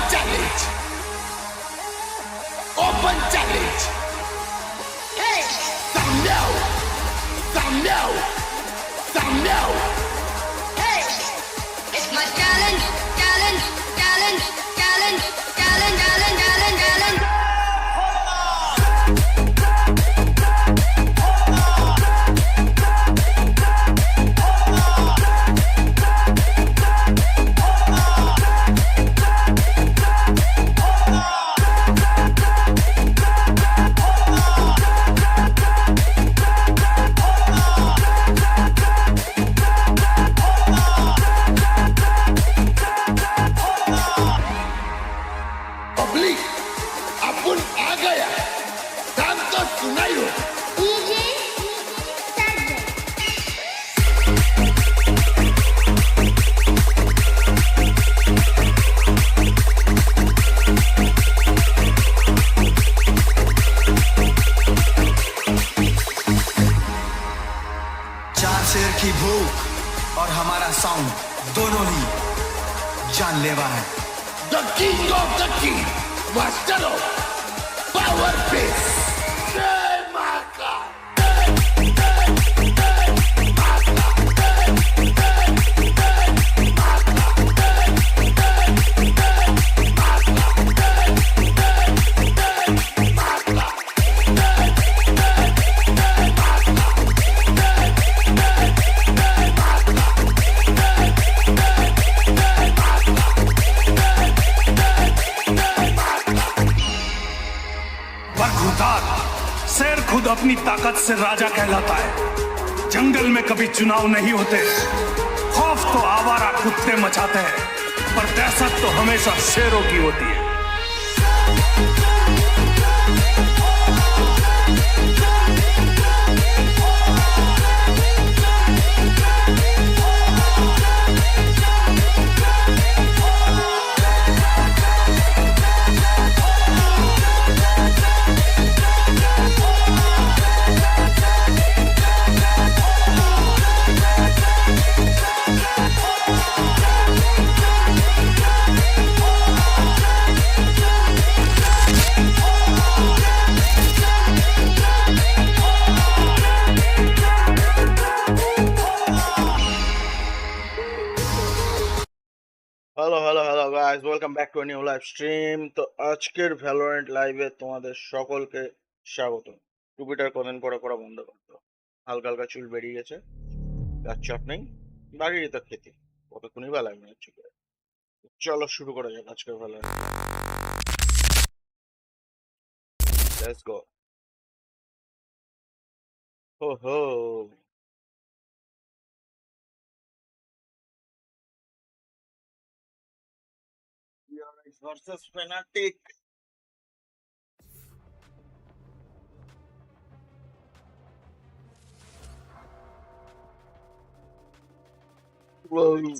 challenge. Open challenge. Hey, some know. Some know. Some know. Hey, it's my challenge, challenge, challenge, challenge, challenge, challenge, challenge, challenge. Public, अपन आ गया. काम तो सुनाइयो. DJ Sagar. चार शेर की भूख और हमारा साउंड दोनों ही जानलेवा है. The king of the king, master of power base. Jai Maka. बरखुरदार शेर खुद अपनी ताकत से राजा कहलाता है. जंगल में कभी चुनाव नहीं होते. खौफ तो आवारा कुत्ते मचाते हैं, पर दहशत तो हमेशा शेरों की होती है. Hello guys, welcome back to new live stream. তো আজকের ভ্যালোরেন্ট লাইভে তোমাদের সকলকে স্বাগত। টুপিটার কদিন পরে পড়া বন্ধ করতো, হালকা হালকা চুল বেরিয়ে গেছে, গাছ চাপ নেই, বাড়িরই তো খেতে কতক্ষণই বা লাগবে হচ্ছে করে। চলো শুরু করা যাক আজকের ভ্যালোরেন্ট। Let's go. হো হো versus Fnatic. Whoa.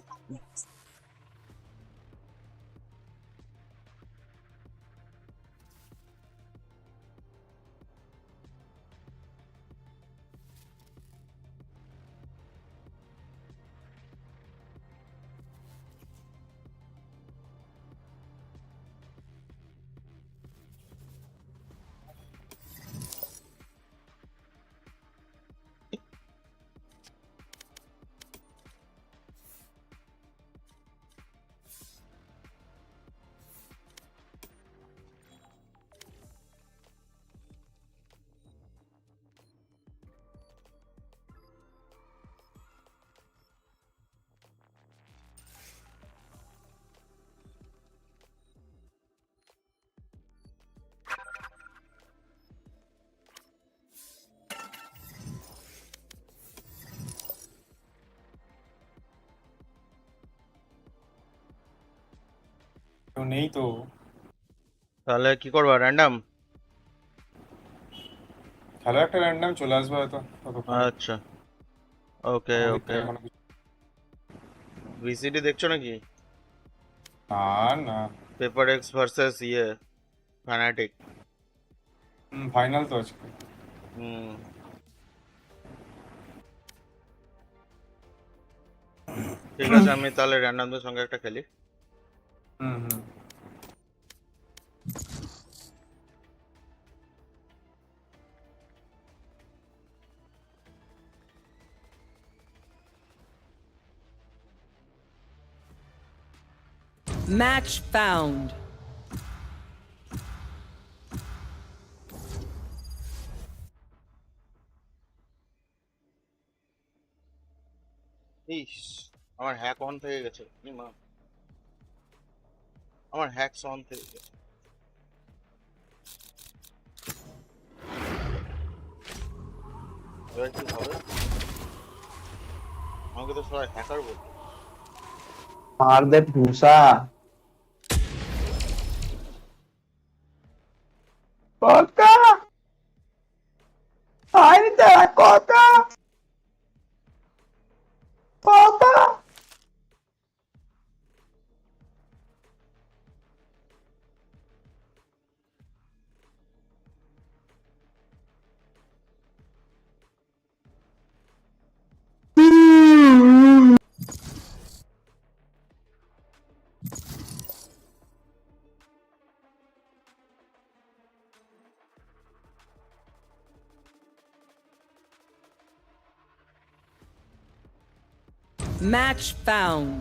তো নেই তো, তাহলে কি করবা? র্যান্ডম? খেলো একটা র্যান্ডম চলে আসবে হয়তো ততক্ষণে। আচ্ছা, ওকে আমার দিক ওকে। থেকে এখনো কিছু- ভিসিডি দেখছো নাকি? না না, paper x versus fanatic. Final তো আজকে। হুম, ঠিক আছে, আমি তাহলে র্যান্ডমদের সঙ্গে একটা খেলি। হুম হুম Match found. ইস, আমার হ্যাক অন থেকে গেছে। ই মা, আমার হ্যাকস অন থেকে গেছে। এবার কি হবে? আমাকে তো সবাই হ্যাকার বলতো। मार दे भूसा कोका आई दे कोका कोका Match found.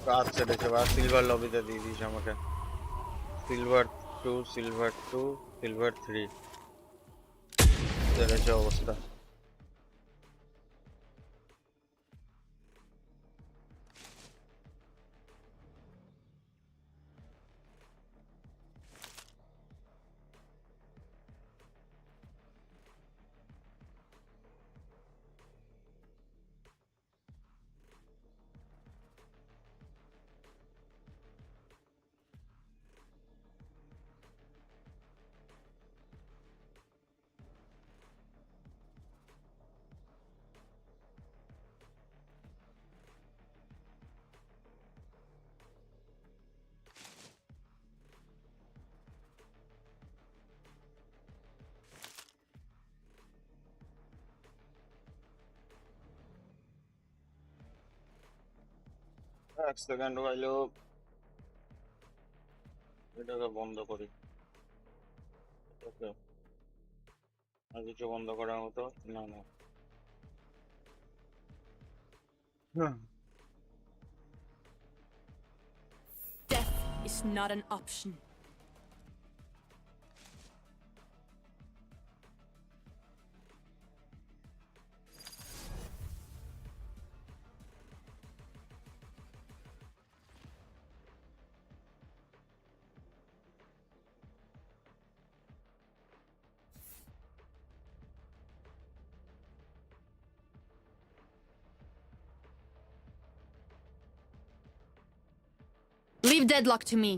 কাজ ছেড়েছে বা সিলভার লবিতে দিয়ে দিস আমাকে। সিলভার 2, সিলভার 2, সিলভার 3 ছেড়েছে অবস্থা। এক সেকেন্ড হইলো, এটাকে বন্ধ করি। ওকে, আর কিছু বন্ধ করার মতো না না। Death is not an option. Leave Deadlock to me.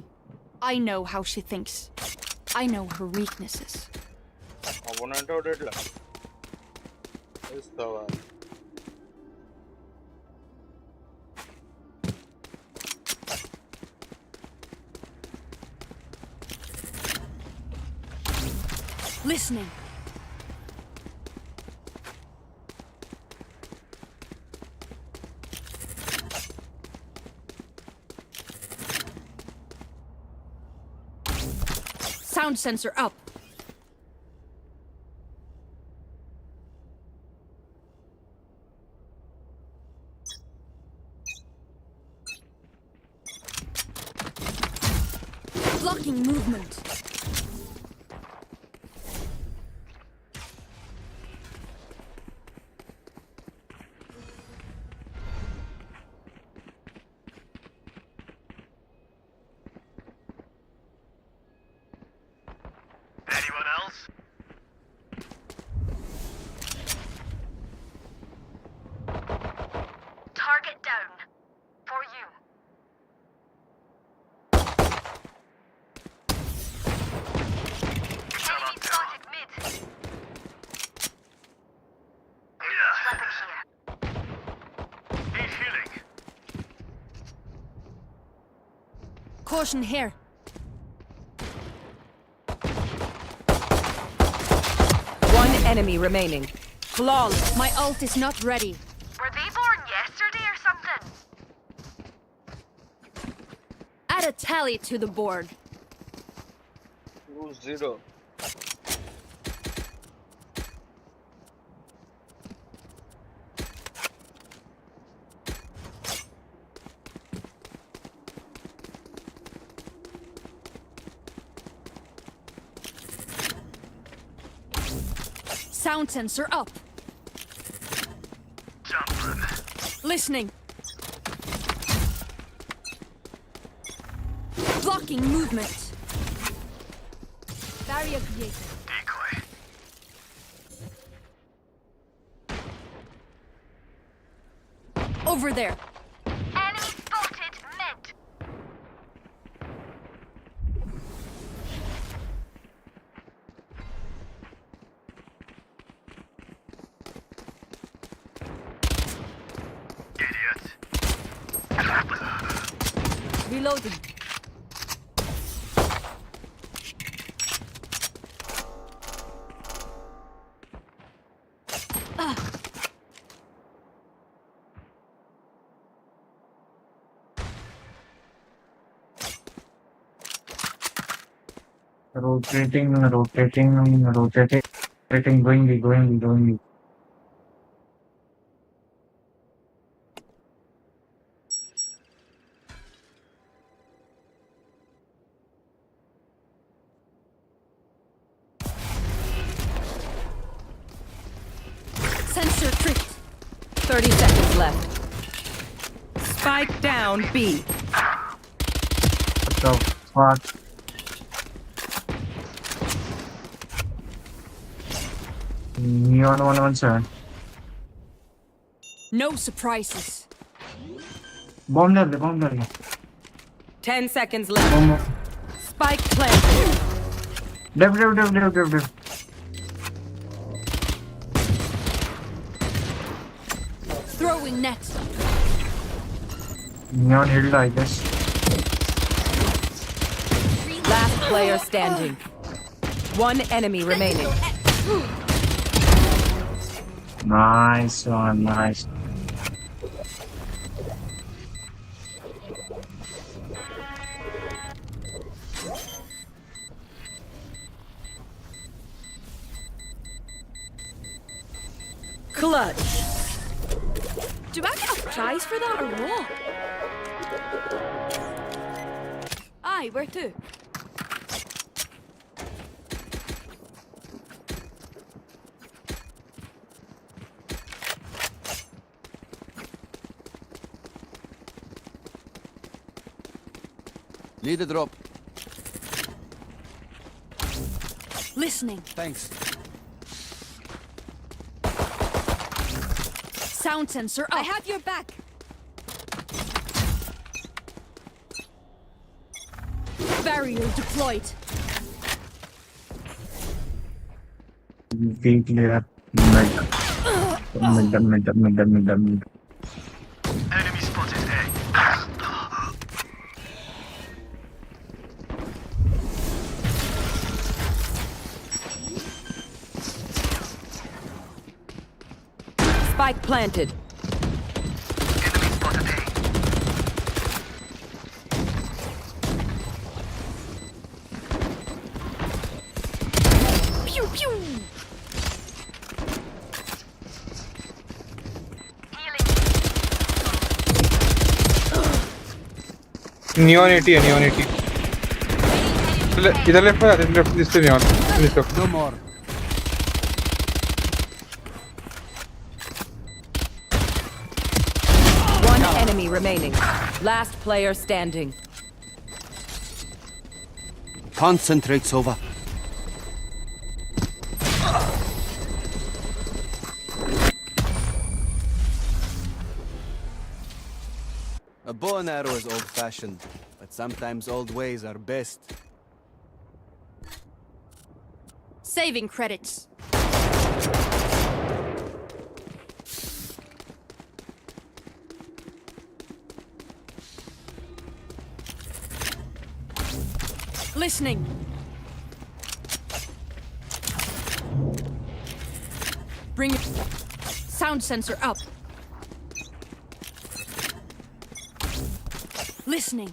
I know how she thinks. I know her weaknesses. অপোনেন্টও ডেডলক। ইস বাবা, Listening. Sound sensor up. Blocking movement. Anyone else? Target down. For you. Enemy spotted mid. Weapon here. He's healing. Caution here. One enemy remaining. Flawless. My ult is not ready. Were they born yesterday or something? Add a tally to the board. 2-0. Sound sensor up. Listening. Blocking movement. Barrier created. Over there. Enemy spotted mid. Reloading. Rotating, going. Sensor tripped. 30 seconds left. Spike down B. What the fuck? Neon 117. No surprises. Bomb there. 10 seconds left. Bomb. Spike planted. Dev. Throwing net. Neon hit, I guess. Last player standing. One enemy remaining. Nice one, nice. Clutch. Do I get a prize for that or what? Aye, where to? Need a drop. Listening. Thanks. Sound sensor up. I have your back. Barrier deployed. Be clear. Mid. Enemy spotted A. Spike planted. Enemy spotted A. Pew pew. Neon 80 है, Neon 80. इधर left पे, left this पे Neon. This way. No more. One enemy remaining. Last player standing. Concentrate, Sova. A bow and arrow is old-fashioned, but sometimes old ways are best. Saving credits. Listening. Bring it. Sound sensor up. Listening.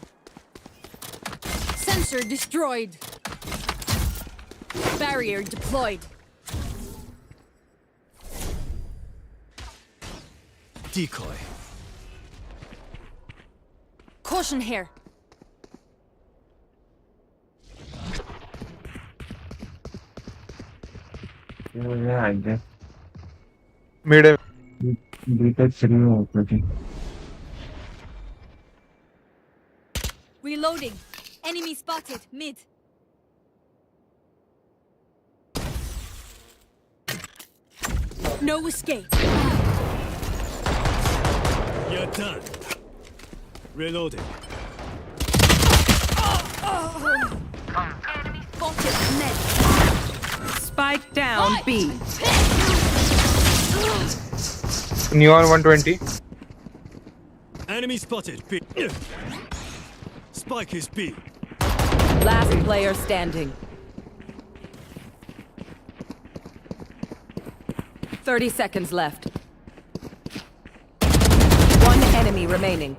Acer destroyed. Barrier deployed. Decoy. Caution here. Yeah, I guess. Mid है. B-Tech 3 operating. Reloading. Enemy spotted. Mid. No escape. You're done. Reloading. Enemy spotted. Mid. Spike down B. Neon 120. Enemy spotted. B. Spike is B. Last player standing. 30 seconds left. One enemy remaining.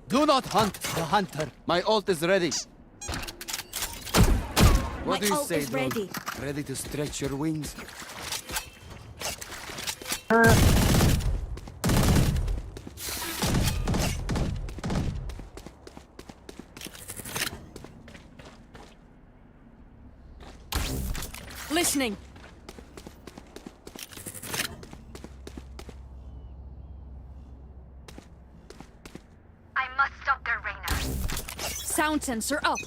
Do not hunt the hunter. My ult is ready. What do you say, drone? Ready to stretch your wings? Listening. I must stop their Reyna. Sound sensor up.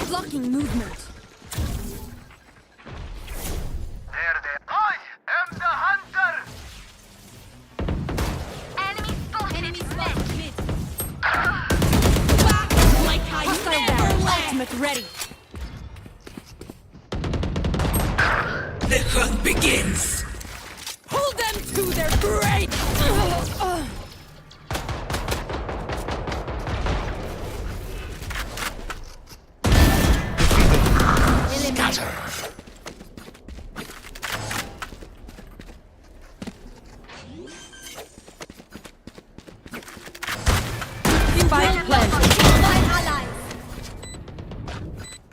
Blocking movement. I am the hunter! Enemy spotted! Enemy spotted! Mid. Like I never left. Ultimate ready. The hunt begins. Hold them to their grave. Spike planted.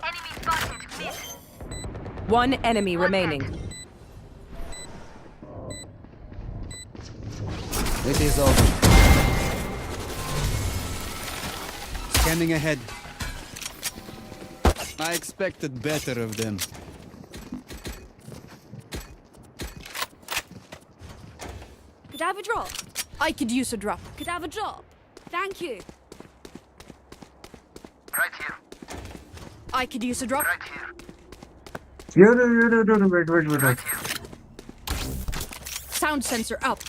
Enemy spotted! Mid. One enemy remaining. It is over. Scanning ahead. I expected better of them. Could I have a drop? I could use a drop. Could I have a drop? Thank you. Right here. I could use a drop. Right here. Wait. Sound sensor up.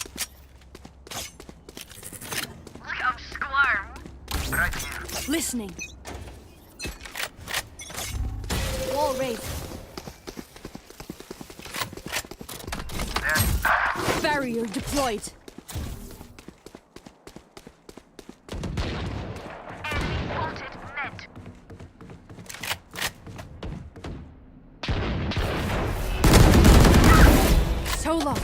Come squirm. Right here. Listening. Wall raised. Barrier deployed. Enemy spotted! Mid. So long.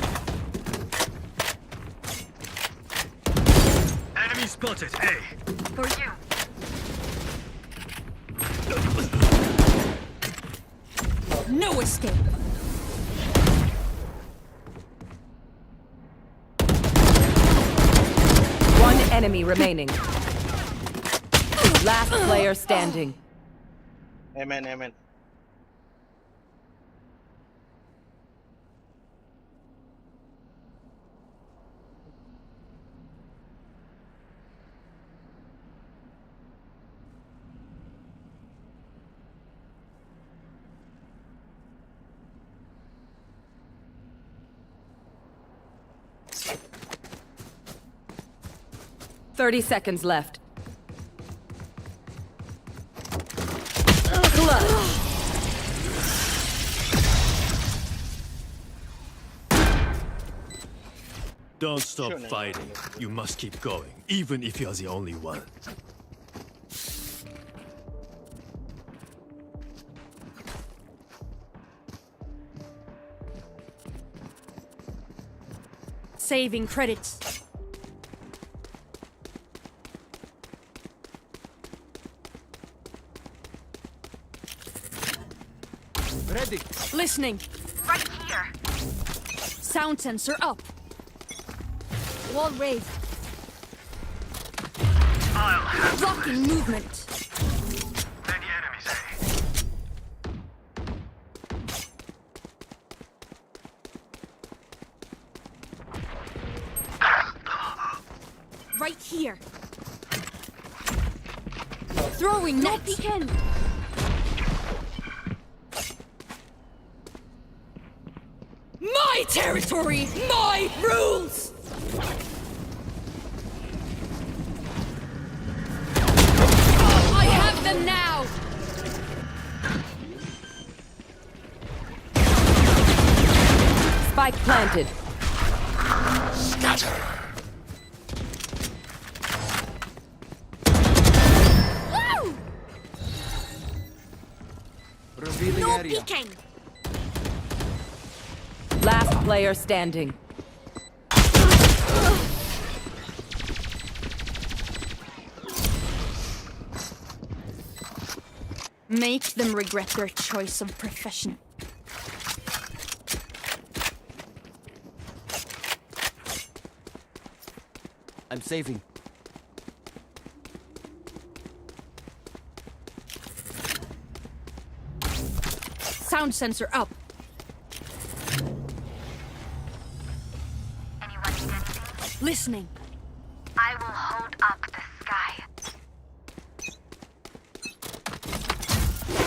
Enemy spotted. A. For you. No escape. One enemy remaining. Last player standing. Amen, amen. Thirty seconds left. Don't stop fighting. You must keep going, even if you're the only one. Saving credits. Ready. Listening. Right here. Sound sensor up. Wall raised. Blocking movement. Many enemies, eh? Right here. Throwing net. Beacon. My territory, my rules. I have them now. Spike planted. Scatter. Woo! Revealing No area. peeking. Last player standing. Make them regret their choice of profession. I'm saving. Sound sensor up. Anyone need anything? Listening. I will hold up the sky.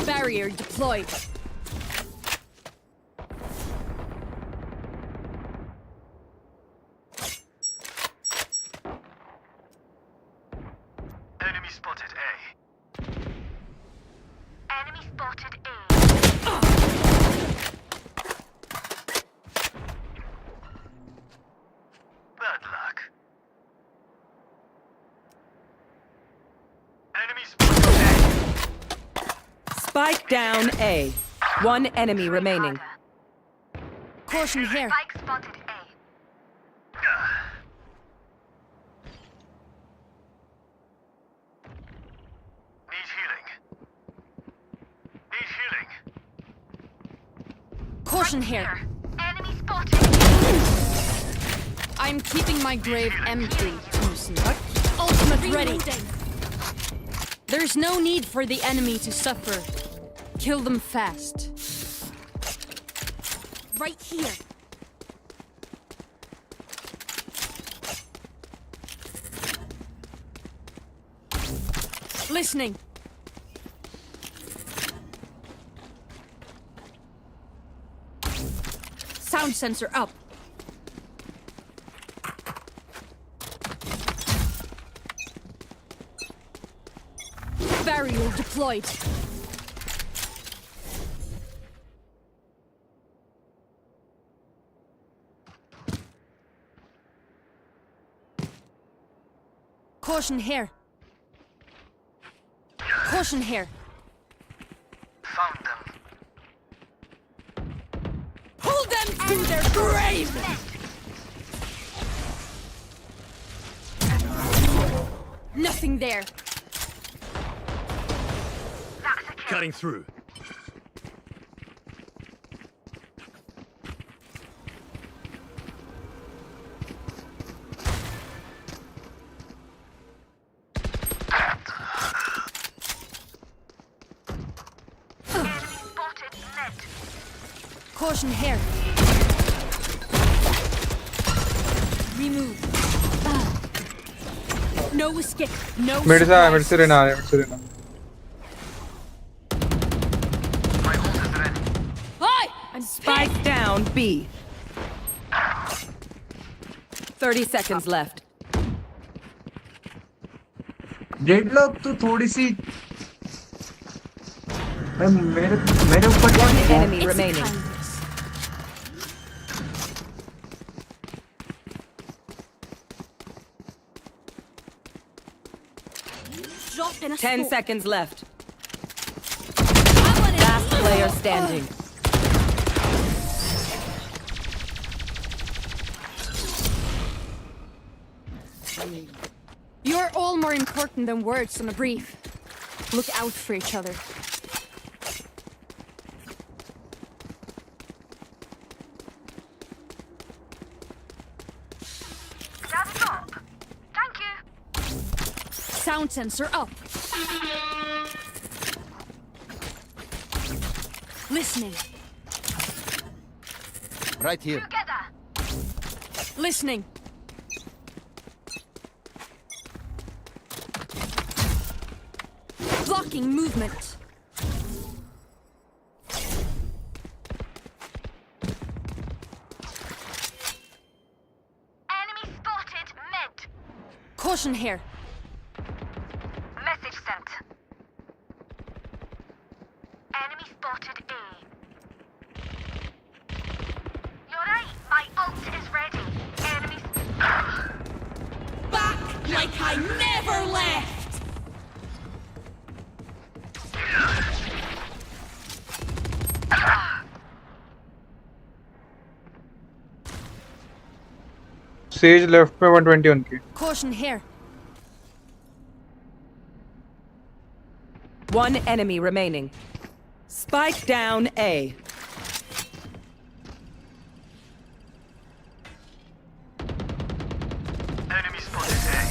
Barrier deployed. Enemy spotted A. Enemy spotted A. Bad luck. Enemy spotted Spike down A. One enemy remaining. Caution here. Spike spotted A. Need healing. Need healing. Caution here. Enemy spotted. I'm keeping my grave empty, Thompson. Ultimate ready. There's no need for the enemy to suffer. Kill them fast. Right here. Listening. Sound sensor up. Barrier deployed. Caution here. Caution here. Found them. Pull them to their grave! Nothing there. That's a kill. Cutting through. Spotted mid. Caution here. Remove. No escape. No मेरे से surprise. रहना आ रहे मेरे से रहना My ult is ready. Hi! I'm Spike down B. 30 seconds left. Deadlock तो थोड़ी सी मेरे ऊपर One enemy It's remaining. kindness. Drop in a 10 smoke. seconds left. That one is- Last player standing. You're all more important than words on a brief. Look out for each other. Sound sensor up. Listening. Right here. Together. Listening. Blocking movement. Enemy spotted mid. Caution here. Message sent. Enemy spotted A. You're right. My ult is ready. Enemies. Back like I never left. Sage left पे 120 उनकी. Caution here. One enemy remaining. Spike down A. Enemy spotted A.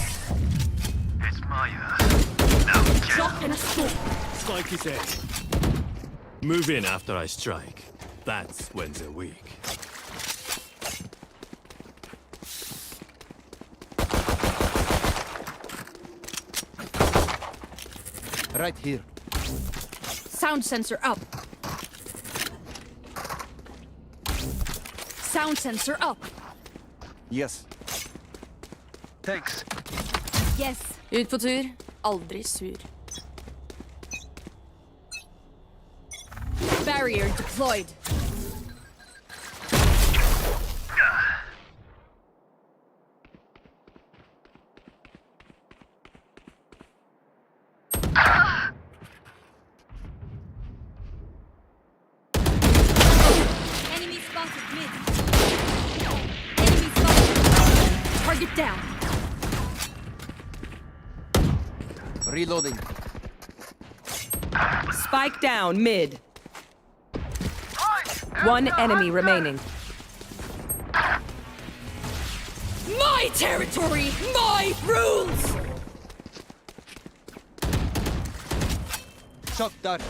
It's Maya. Now Drop in a scope. Spike is A. Move in after I strike. That's when they're weak. Right here. Sound sensor up. Sound sensor up. Yes. Thanks. Yes. Ut på tur. Aldrig sur. Barrier deployed. Enemy spotted mid. Enemy spotted. Target down. Reloading. Spike down mid. One enemy remaining. My territory, my rules. Shot dart.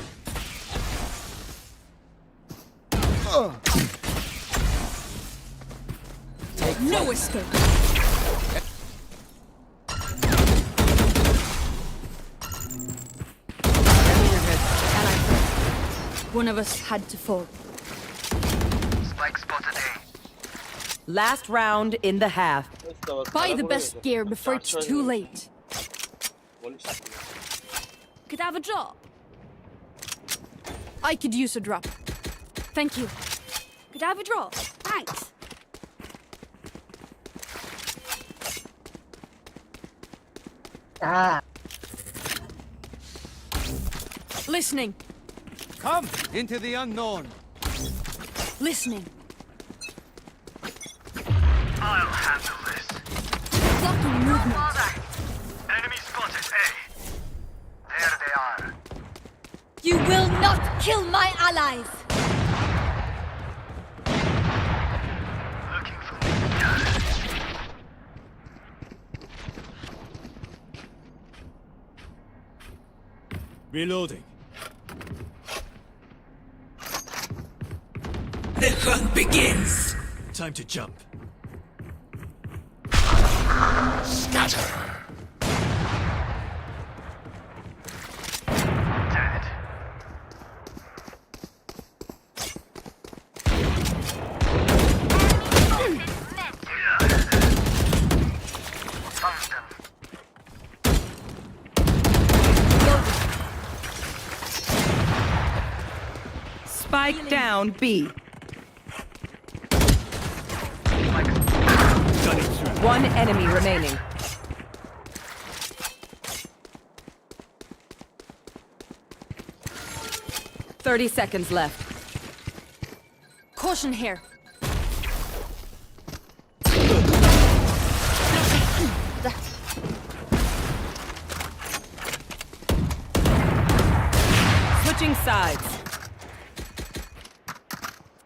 No escape. One of us had to fall. Spike spotted A. Last round in the half. Buy the best gear before it's too late. Could I have a drop? I could use a drop. Thank you. Could I have a drop? Thanks. Listening. Come into the unknown. Listening. I'll handle this. Blocking movement. Father. Enemy spotted A. There they are. You will not kill my allies. Looking for me. Reloading. The hunt begins. Time to jump. Scatter. Dead. Found them. Spike down B. One enemy remaining. Thirty seconds left. Caution here. Switching sides.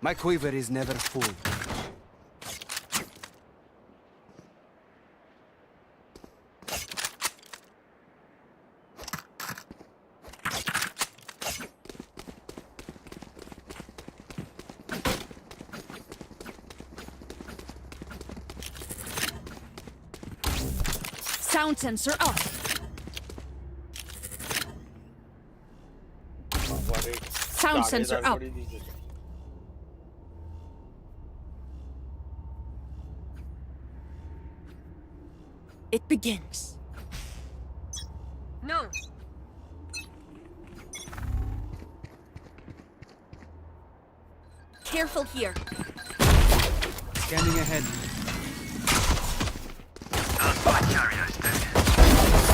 My quiver is never full. Sound sensor up. Sound sensor up. It begins. No. Careful here. Scanning ahead.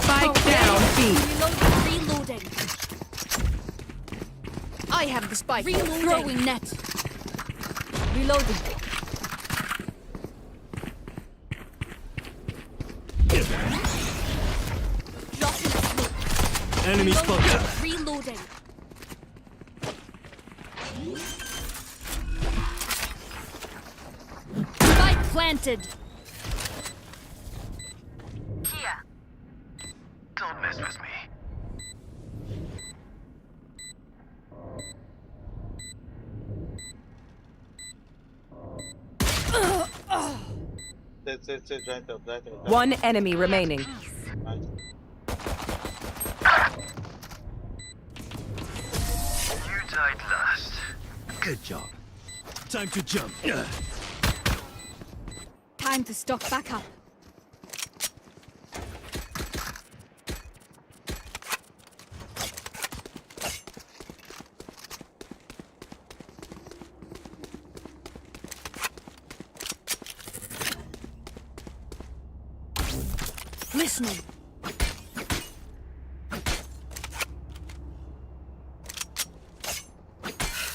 Spike down B. Reloading. I have the spike. Reloading. Throwing net. Reloading. Dropping smoke. Enemy spotted. Reloading. Spike planted. Here. Don't mess with me. Sit right up. One enemy remaining. Nice. You died last. Good job. Time to jump. Time to stock back up. Listening.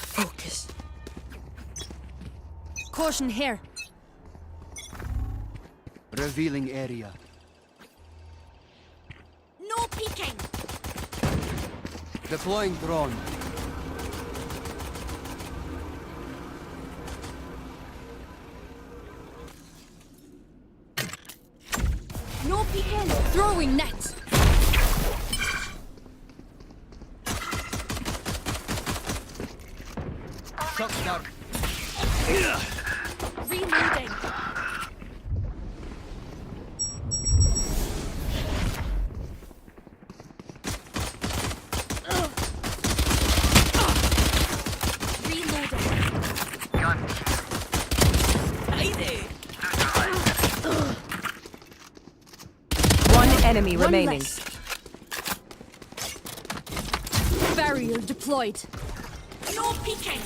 Focus. Caution here. Revealing area. No peeking. Deploying drone. No peeking. Throwing net. Shot down. Reloading. Enemy One remaining. less. Barrier deployed. No peeking.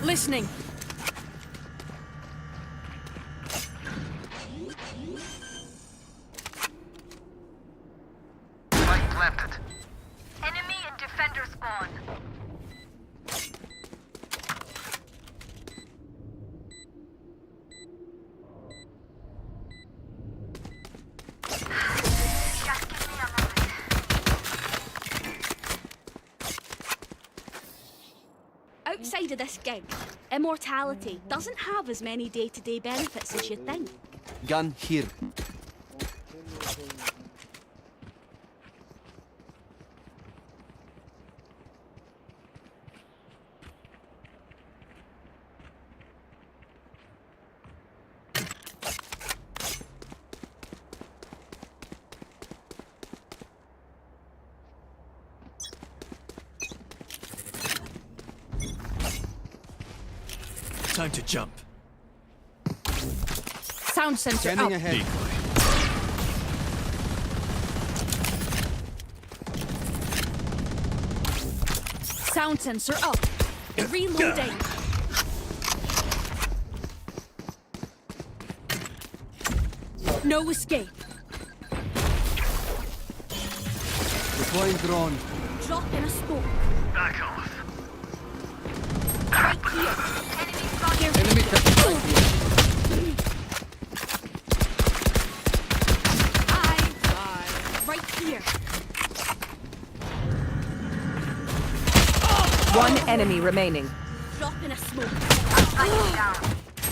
Listening. Spike planted. Enemy and defender spawn. Outside of this gig, immortality doesn't have as many day-to-day benefits as you think. Gun here. Time to jump. Sound sensor Scanning up. ahead. Sound sensor up. Reloading. No escape. Deploying drone. Drop in a smoke. Back off. Right here. Enemy Right here. One enemy remaining. Drop in a smoke.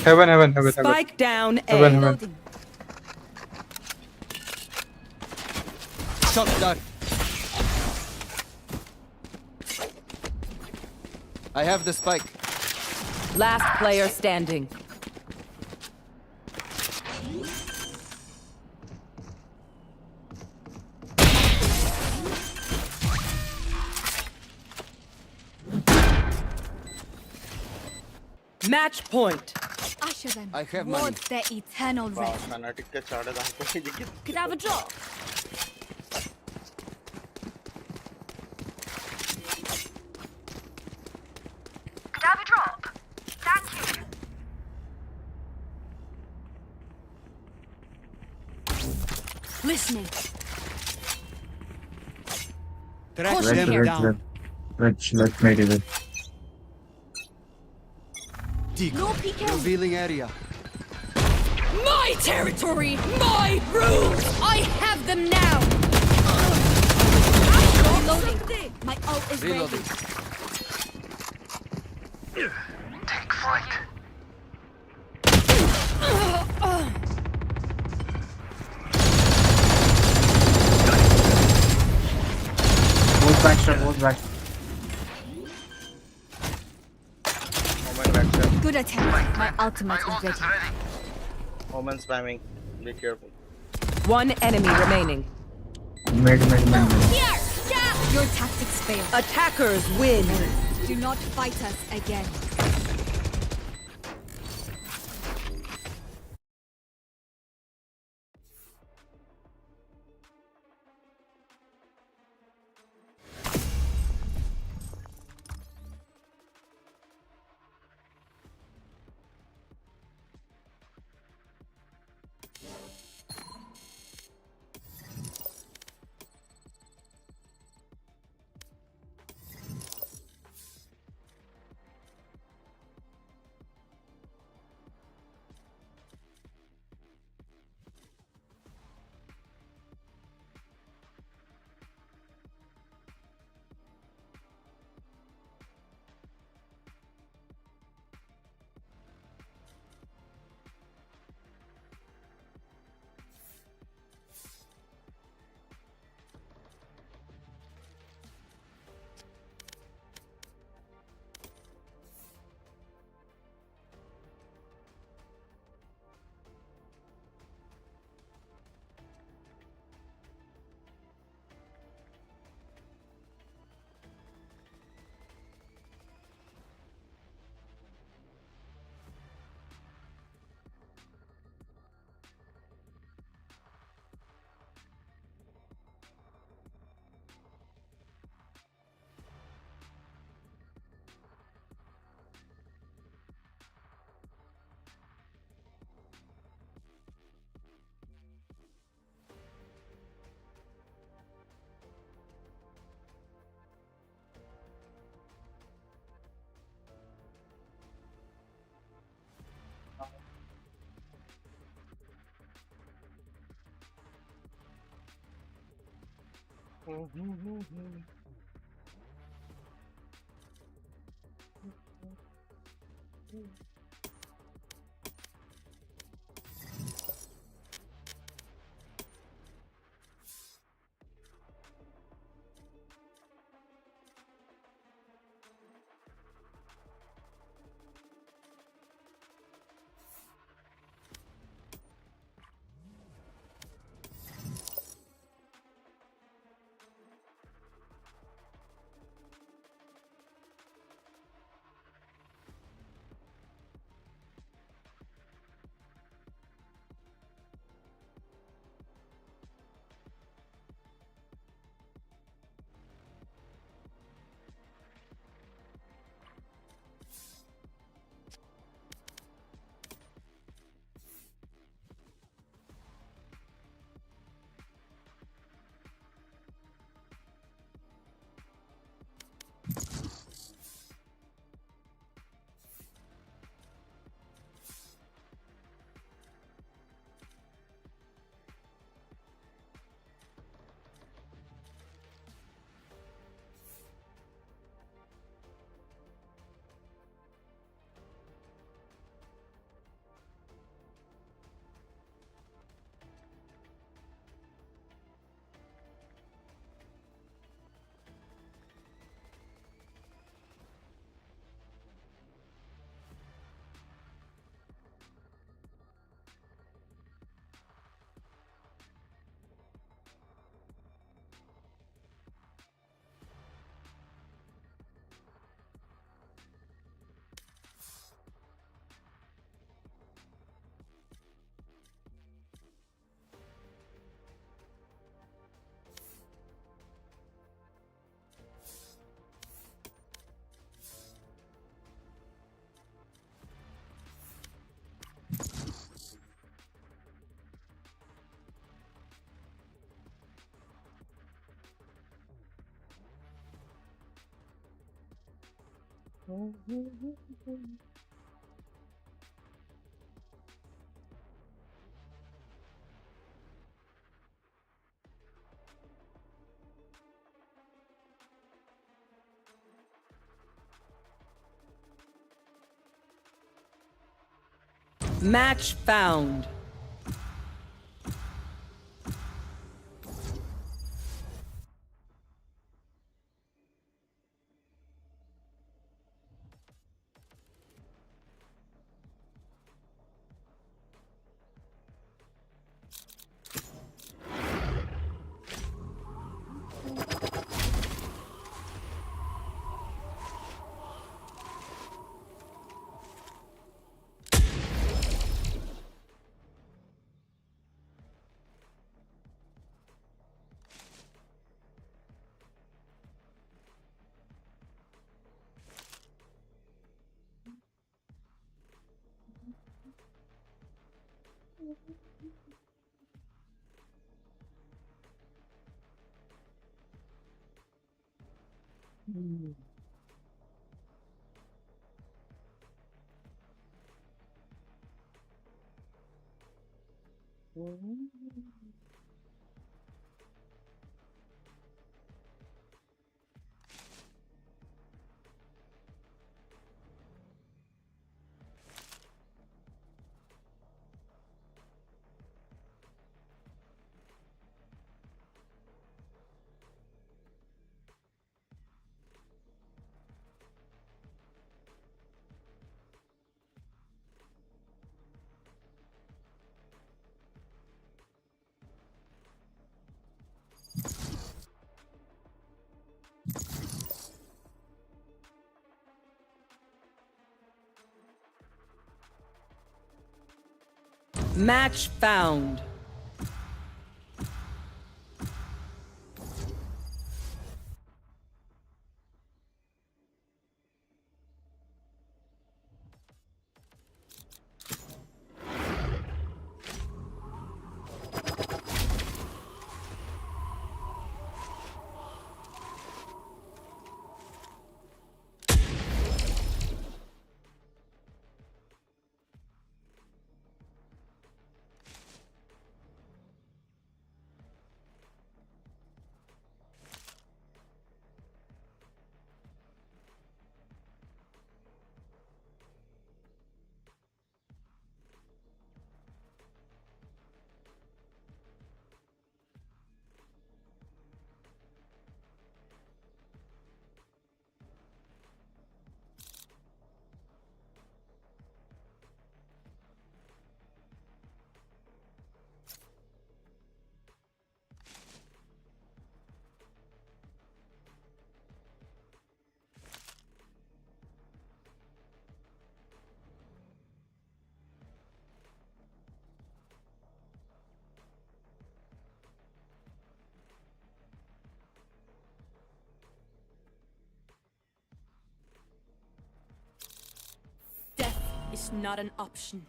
Heaven. Spike down A. Heaven. Loading. Shot down. I have the spike. Last player standing. Match point. Usher them I have money. towards their eternal বাহ rest. ফ্যানাটিককে চাড়ে দাঁড় করে দেখি Could I have a drop? Could I have a drop? Thank you. Listening. Track Caution them here. down. Let's made it. No PK. Revealing area. My territory, my rules. I have them now. Reloading. My ult is Reloading. ready. Take flight. Move back, sir. Move back. Omen backstab Good attempt. My ultimate is ready. Ready. Omen spamming be careful One enemy remaining. Mid. Here. Yeah. Your tactics fail. Attackers win. Do not fight us again. Match found. Match found. Death is not an option.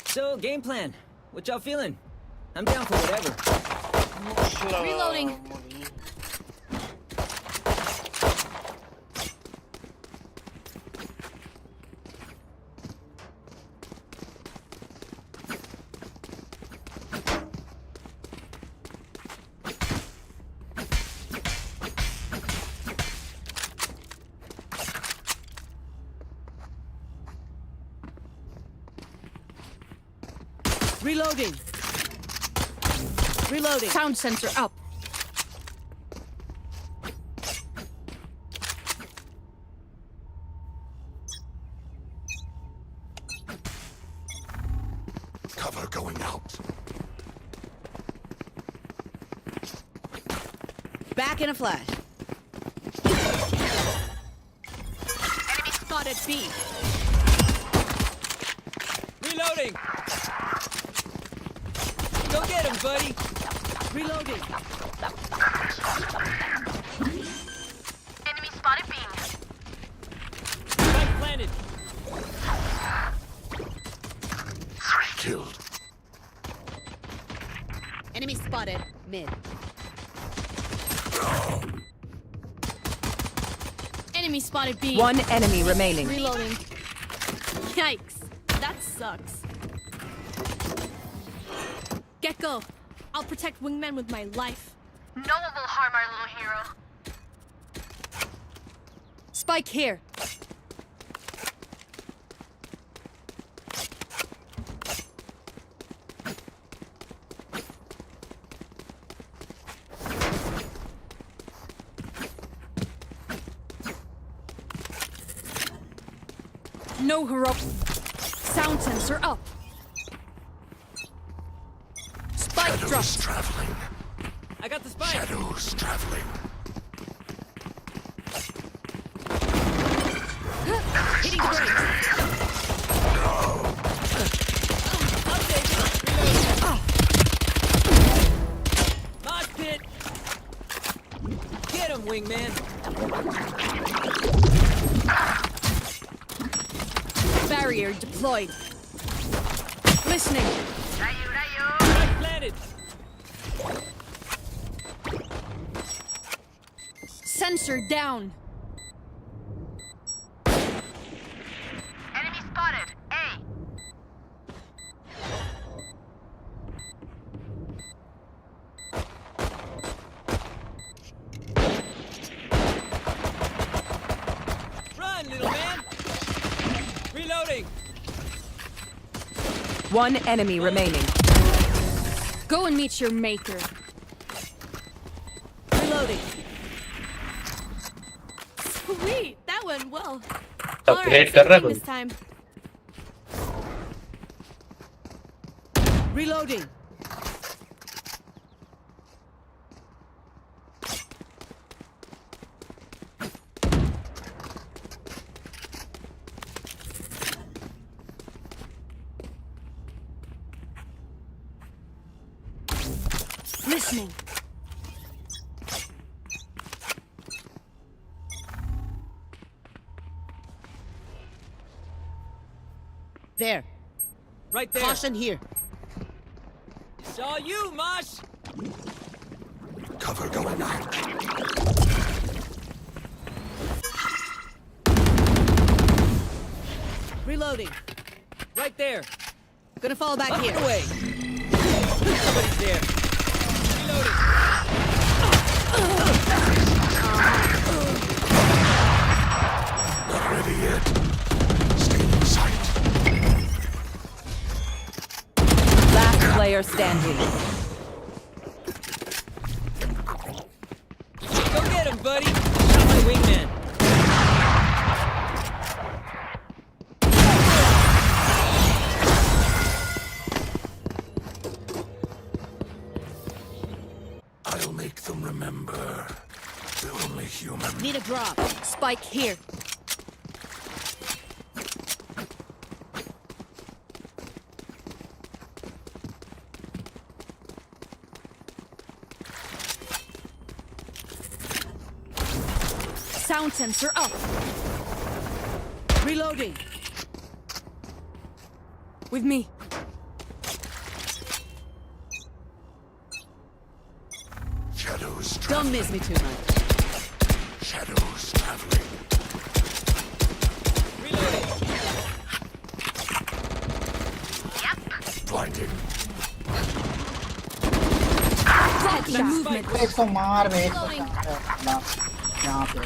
So, game plan. What y'all feeling? I'm down for whatever. Reloading. Reloading. Reloading. Sound sensor up. Cover going out. Back in a flash. spotted B. Reloading. Go get him, buddy. Reloading. Enemy spotted B. Spike planted. 3 killed. Enemy spotted mid. Enemy spotted B. One enemy remaining. Reloading. Yikes. That sucks. Gecko, I'll protect wingman with my life. No one will harm our little hero. Spike here. No hero. Sound sensor up. Spike Shadows dropped. traveling. I got the spike. Shadows traveling. Hitting the brakes. I'll take it. Reloading. Mosh pit. Get him, wingman. Barrier deployed. Listening. Spike planted. Sensor down. Enemy spotted A. Run, little man. Reloading. One enemy remaining. Go and meet your maker. Reloading. Sweet, that went well. Upgrade Alright, कर रहा है same कोई? this time. Reloading. Listening. There. Right there. Caution here. Saw you, Mosh. Cover going out. Reloading. Right there. Gonna fall back Up here. and away. Somebody's there. Reloading. Not ready yet. Stay in sight. Last player standing. Go get him, buddy. Shot my wingman. I'll make them remember. The only human. Need a drop. Spike here. Sound sensor up. Reloading. With me. Shadows Don't traveling. miss me too much. Shadows traveling. Reloading. Blinding. Headshot. Movement. एक तो मार बे Reloading. यहाँ पे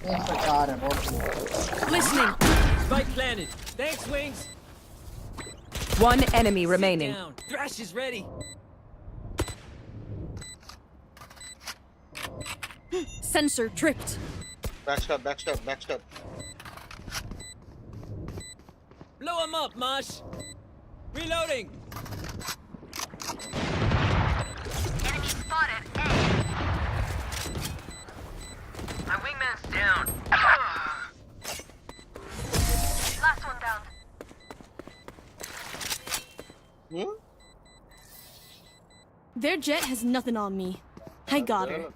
104 है बहुत Listening. Spike planted. Thanks, wings. One enemy remaining. Down. Thrash is ready. Sensor tripped. Backstab, backstab, backstab. Blow him up, Mosh. Reloading. Enemy spotted A. My wingman's down. Hmm? Their jet has nothing on me. I got her.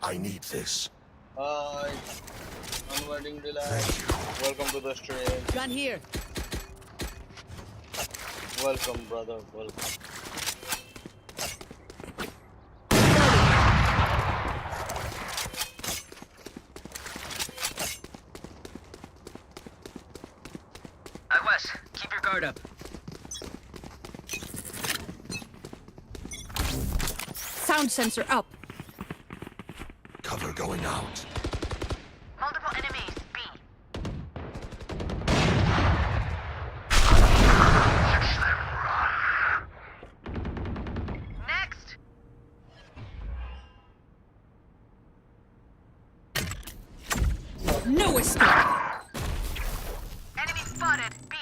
I need this. Hi. Unwinding Delight. Welcome to the stream. Gun here. Welcome, brother. Welcome. Wes, keep your guard up. Sound sensor up. Cover going out. Multiple enemies. B. Next. No escape. Enemy spotted. B.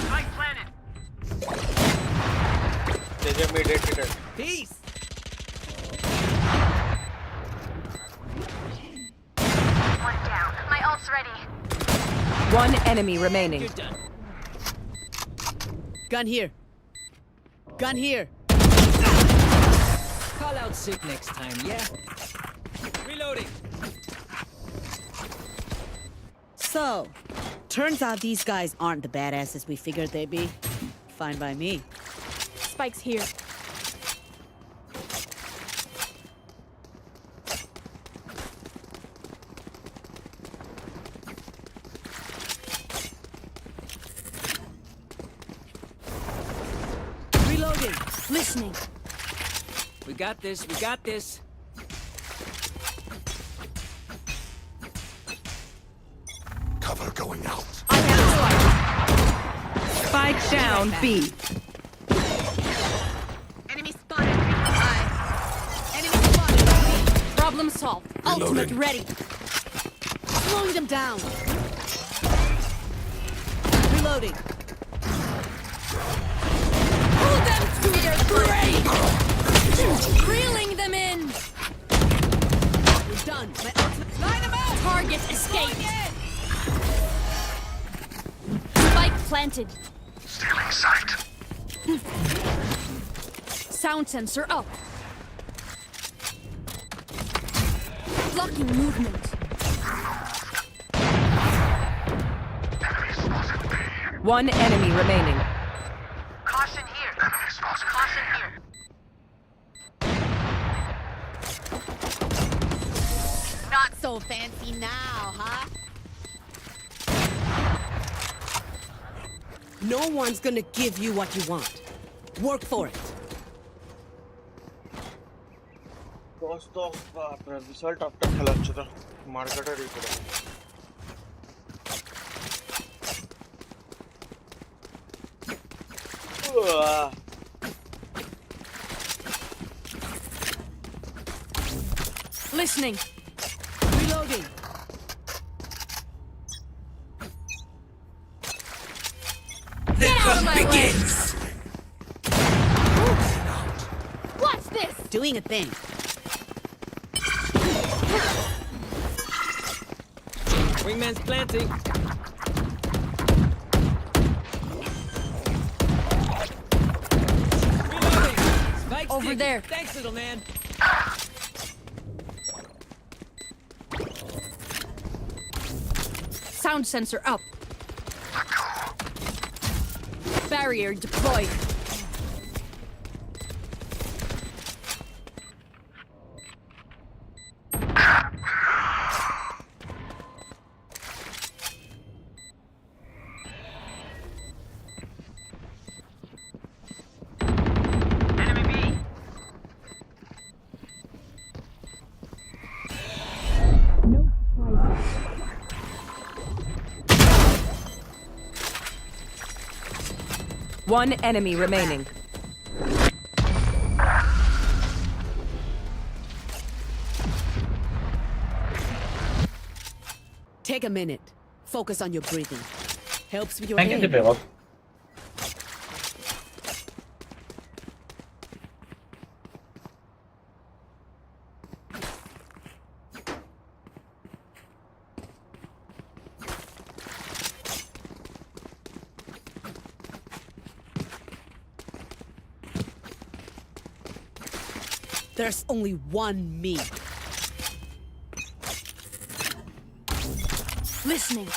I planted. JJ made it. Peace. One down. My ult's ready. One enemy remaining. You're done. Gun here. Gun here. Call out sick next time, yeah? Reloading. So, turns out these guys aren't the badasses we figured they'd be. Fine by me. Spike's here. Reloading. Listening. We got this, we got this. Cover going out. I have spike down B. Enemy spotted. Enemy spotted. Problem solved. Ultimate Reloading. ready. Slowing them down. Reloading. Pull them to their grave. Reeling them in. We're done. My ultimate. Line them out. Target escaped. Spike planted. Stealing sight. Sound sensor up. Blocking movement. Enemy spotted. B. One enemy remaining. Caution here. Enemy spotted. Caution here. Not so fancy now, huh? No one's gonna give you what you want. Work for it. Cost of result after খেলা হচ্ছে তো মার্কেটের এই করে Listening. Reloading. Get out of my way. What's this? Doing a thing. Wingman's planting. Reloading. Spike's Over digging. there. Thanks, little man. Sound sensor up. Barrier deployed. Enemy B. One enemy remaining. Take a minute. Focus on your breathing. Helps with your aim. There's only one me. Listening.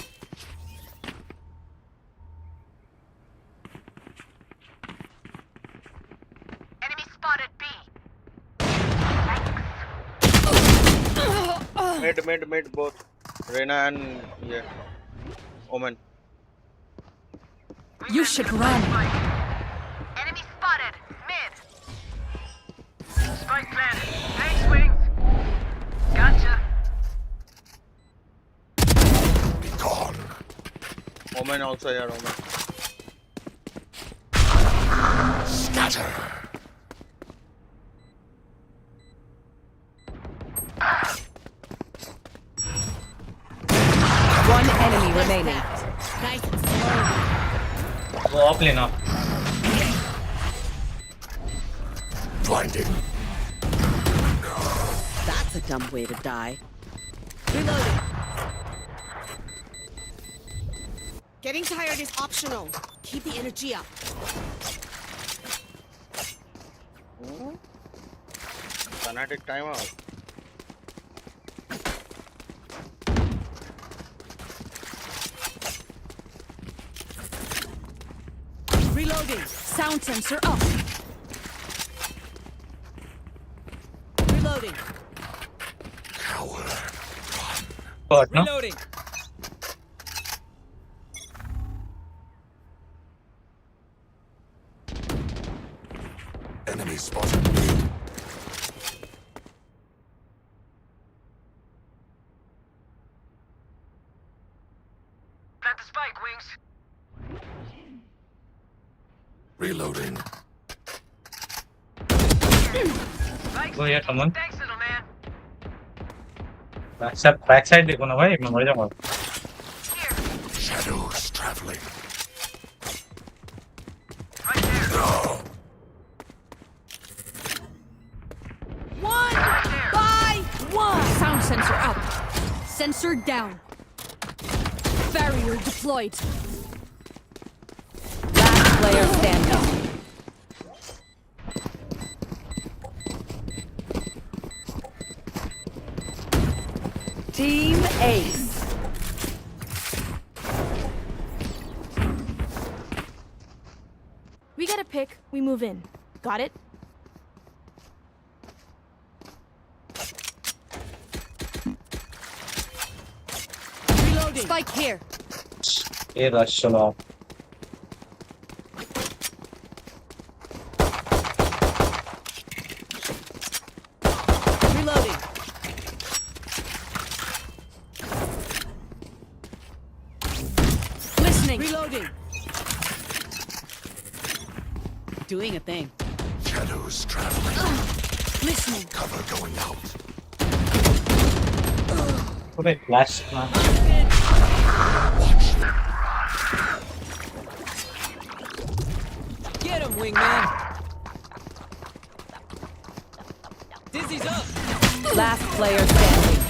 Enemy spotted B. Mid, both. Reyna and yeah, Omen. You should run. Enemy spotted. Mid. Spike planted. Thanks, Wings. Gotcha. Gone. Omen also here, Omen. Scatter. One enemy remaining. Nice and slow. वो आप लेना. Blinding. That's a dumb way to die. Reloading. Getting tired is optional. Keep the energy up. Fanatic timeout. Reloading. Sound sensor up. Reloading. Coward. But no. Reloading. Enemy spotted B. Plant the spike, Wings. Reloading. Spike's वो यार कमन. Thanks, little man. Back side देखो ना भाई, मैं मर जाऊंगा. Here. Shadows traveling. Right there. One by one. Sound sensor up. Sensor down. Barrier deployed. Last player standing. Team Ace. We get a pick, we move in. Got it? Reloading. Spike here. ये rush चलाओ. Reloading. Listening. Reloading. Doing a thing. Shadows traveling. Listening. Cover going out. पूरे flash ना. Watch them. Get him, wingman. Dizzy's up. Last player standing.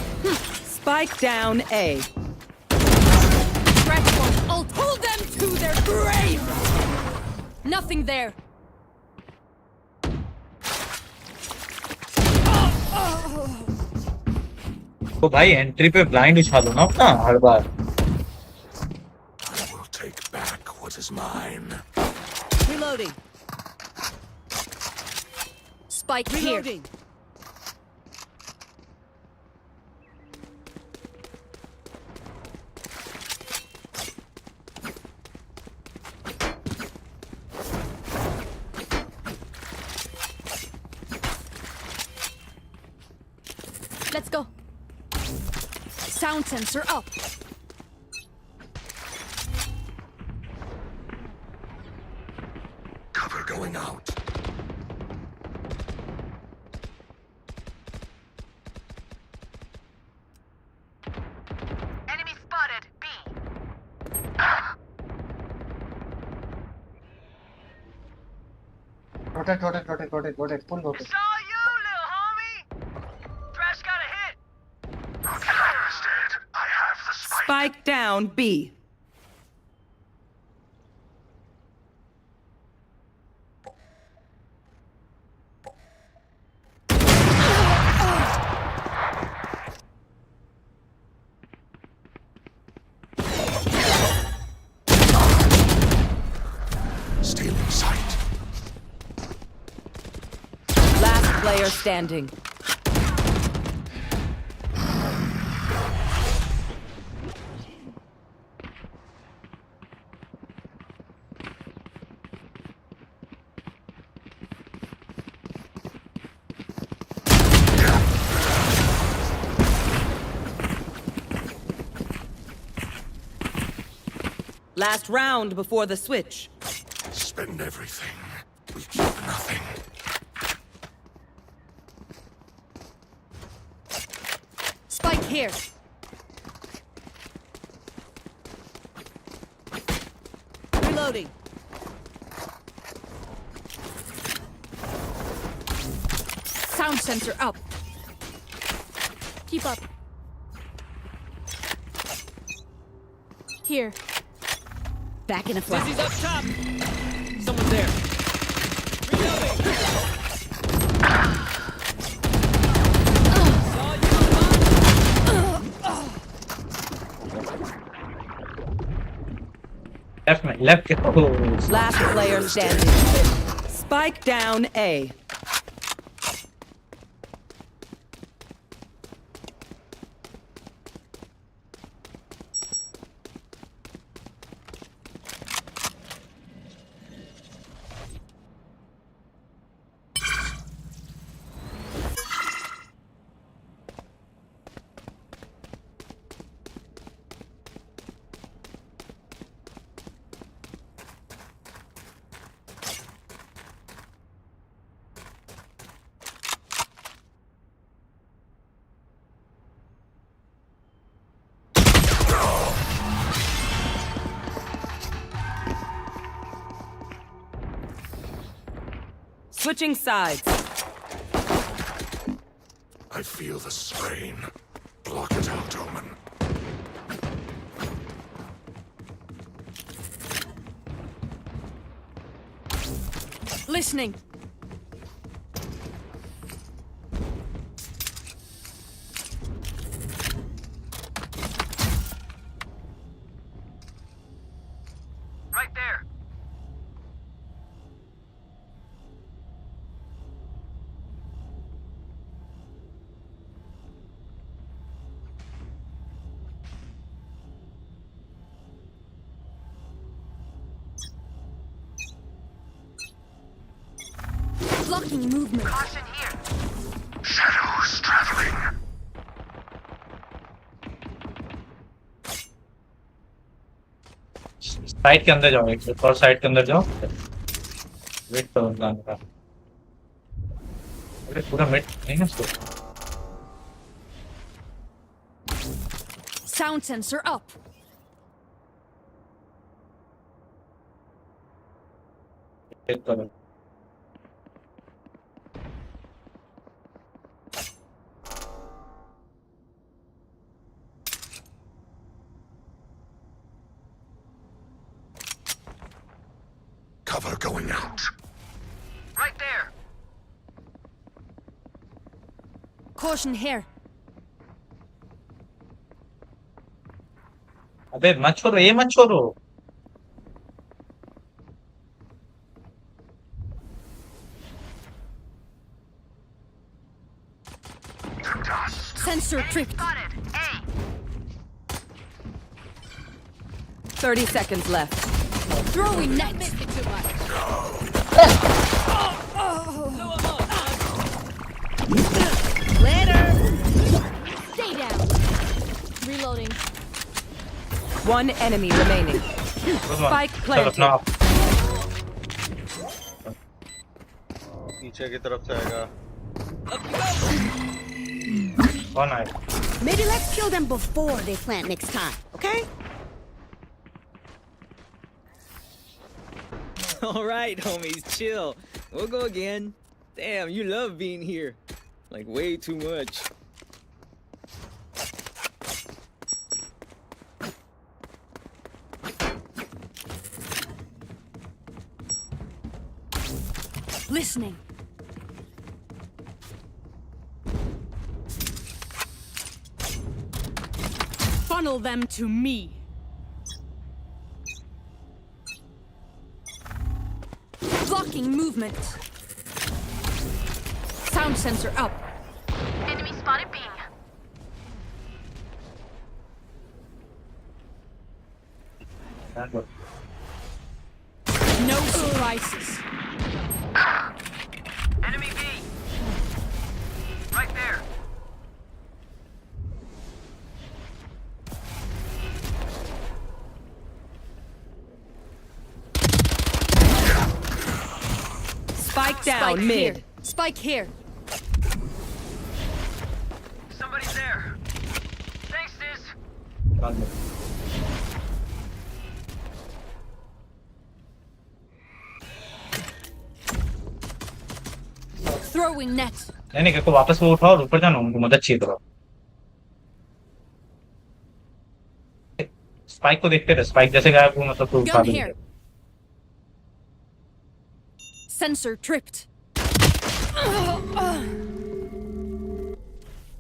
Spike down A. Transform. I'll pull them to their grave. Nothing there. तो भाई entry पे blind उछालो ना अपना हर बार. I will take back what is mine. Reloading. Spike here. Reloading. Let's go. Sound sensor up. Cover going out. Enemy spotted. B. Rotate. Full rotate. Saw you, little homie. Thrash got a hit. Interested. I have the spike. Spike down B. standing. Last round before the switch. Spend everything. We keep nothing. Spike here. Reloading. Sound sensor up. Keep up. Here. Back in a flash. Dizzy's up top. Someone's there. Reloading. Saw you, Left goes. Last player standing. Spike down A. Switching sides. I feel the strain. Block it out, Omen. Listening. Right there. Blocking movement. Caution here. Shadows traveling. Side के अंदर जाओ, एक और side के अंदर जाओ। Wait करो जाने का। अरे पूरा वेट नहीं है इसको। Sound sensor up. वेट करो। Cover going out. Right there. Caution here. अबे मत छोड़ो, ये मत छोड़ो। Sensor tripped. Spotted. A. 30 seconds left. Throwing net. Later. Stay down. Reloading. One enemy remaining. Spike planted. पीछे की तरफ से आएगा। कौन आए? Maybe let's kill them before they plant next time, okay? All right, homies, chill. We'll go again. Damn, you love being here. Like, way too much. Listening. Funnel them to me. Blocking movement. Sound sensor up. Enemy spotted B. No surprises. Enemy B. Right there. Spike down Spike mid. here. Spike here. Somebody's there. Thanks, Sis. Throwing net. नहीं नहीं को वापस वो उठाओ और ऊपर जाना उनको मदद चाहिए थोड़ा स्पाइक को देखते रहे स्पाइक जैसे गायब हुआ मतलब तो उठा Gun देंगे here. Sensor tripped.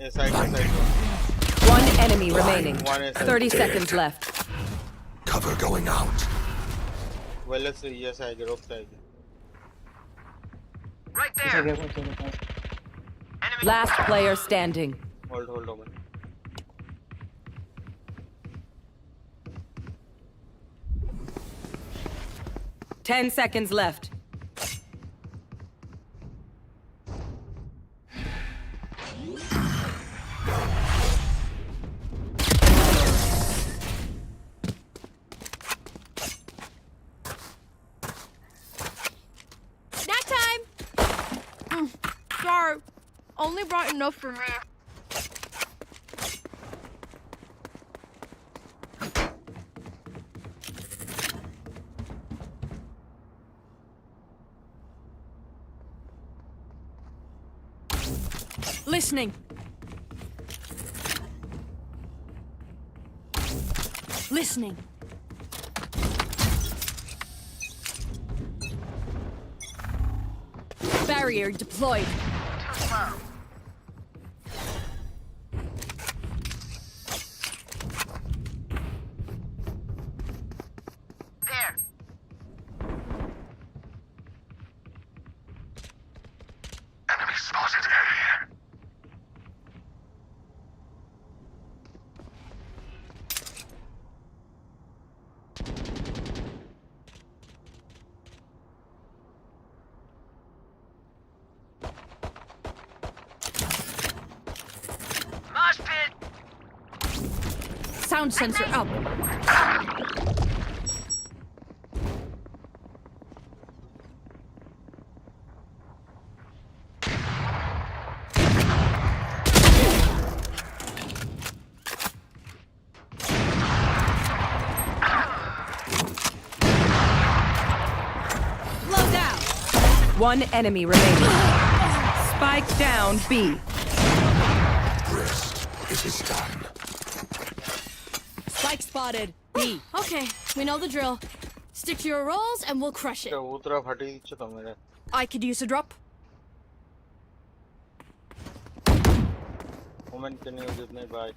A side, A side. One enemy remaining. One A side. 30 seconds left. Cover going out. Well, let's see. Yes, I get off side. Right पीछे there. गया पीछे गया Enemy. Last player standing. Hold, Omen. Ten seconds left. Snack time. Sorry. Only brought enough for me. Listening. Listening. Barrier deployed. Too slow. There. Enemy spotted A. Mosh pit. Sound sensor up. Low down. One enemy remaining. Spike down B. Rest. It is done. Spike spotted. B. Okay, we know the drill. Stick to your roles and we'll crush it. वो तरफ हटी दिच्छो तो मेरे I could use a drop. Omen, can you give me by?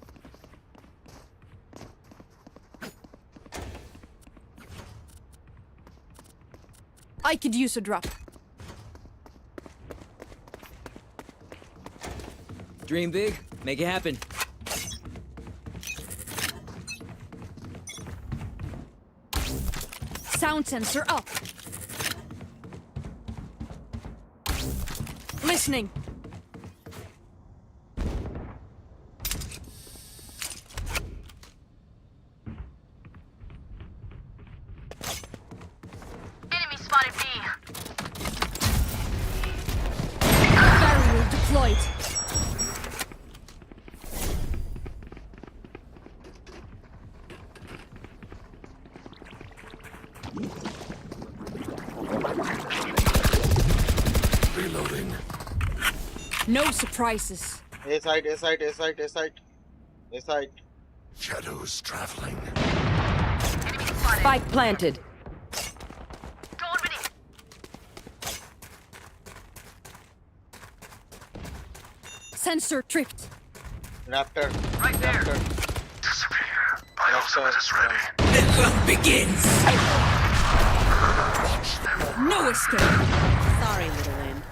I could use a drop. Dream big, make it happen. Sound sensor up. Listening. Enemy spotted B. Barrier deployed. Reloading. No surprises. A side, A side, A side, A side, A side. Shadows traveling. Enemy spotted. Spike planted. Don't win it. Sensor tripped. Raptor. Right there. Raptor. Disappear. My ultimate is ready. No escape. Sorry, little lamb.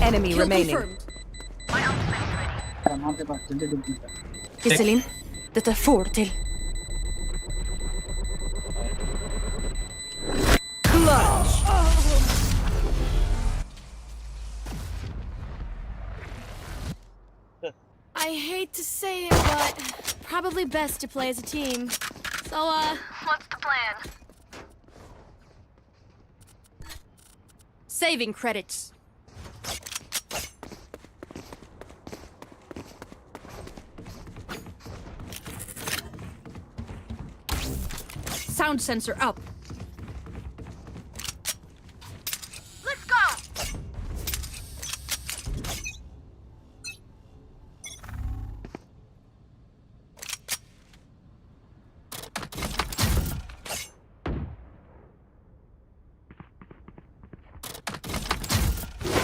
enemy Kill remaining. confirmed. Iselin, detta får till. Clutch. I hate to say it, but probably best to play as a team. So, what's the plan? Saving credits. Sound sensor up. Let's go!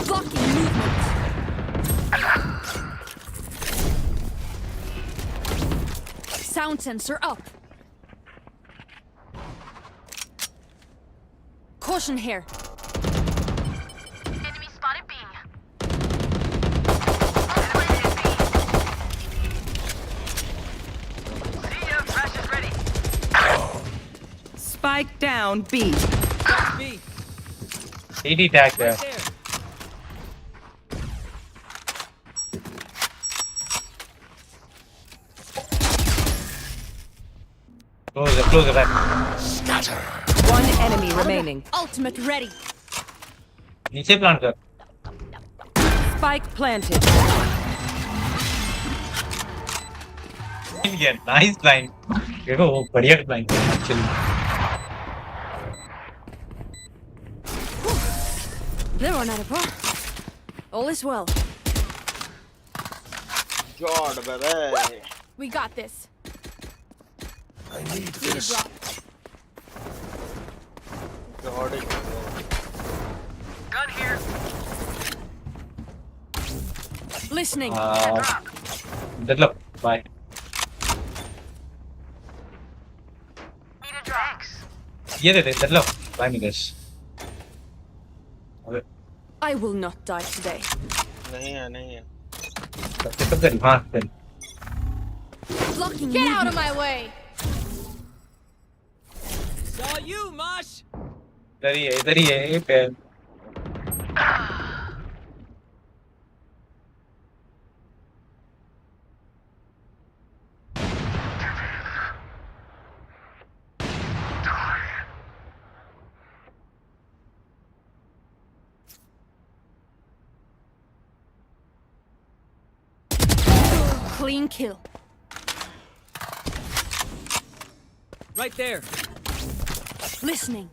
Blocking movement. Sound sensor up. Caution here. Enemy spotted B. See ya, flash is ready. Spike down B. B. AD tag there. Right there. Close it back. One enemy remaining. Ultimate ready. नीचे plant कर. Spike planted. Yeah, nice blind. देखो वो बढ़िया blind है actually. They're on out of ball. All is well. Jod, baby. We got this. I need Need a this. drop. Jod. Gun here. Listening. Deadlock. Bye. Need a drop. ये दे deadlock. Bye Miguel. अबे I will not die today. नहीं है नहीं है. सब कर हाँ कर. Blocking. Get out of my way. Saw you, Mosh. इधर ही है पैर. Clean kill. Right there. Listening.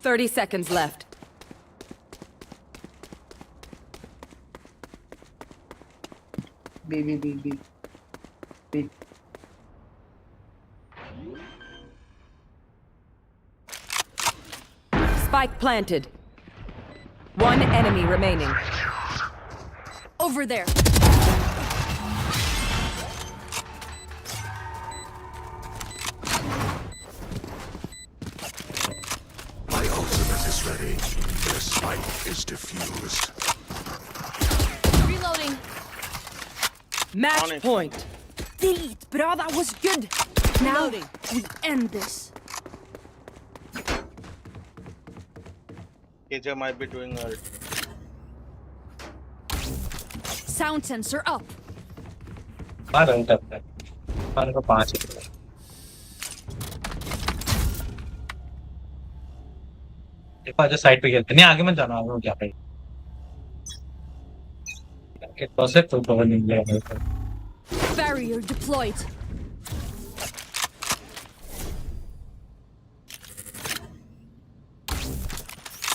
Thirty seconds left. B. B. Spike planted. One enemy remaining. Over there. My ultimate is ready. Their spike is diffused. Reloading. Match point. Delete, bro. That was good. Now Reloading. we end this. KJ might be doing ult. Sound sensor up. मार ult अपना. मार को 5 है. देखो आज side पे खेलते नहीं आगे मत जाना आगे क्या पे. के तो से तो कवर नहीं ले मेरे को. Barrier deployed.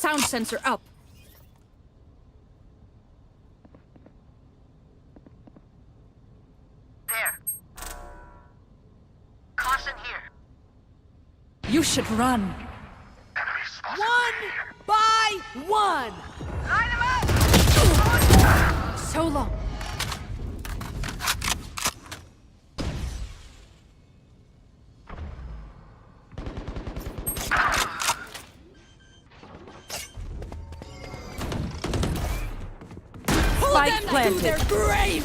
Sound sensor up. There. Caution here. You should run. Enemy spotted. One by one. Line him up! So long. Spike planted. Their grave.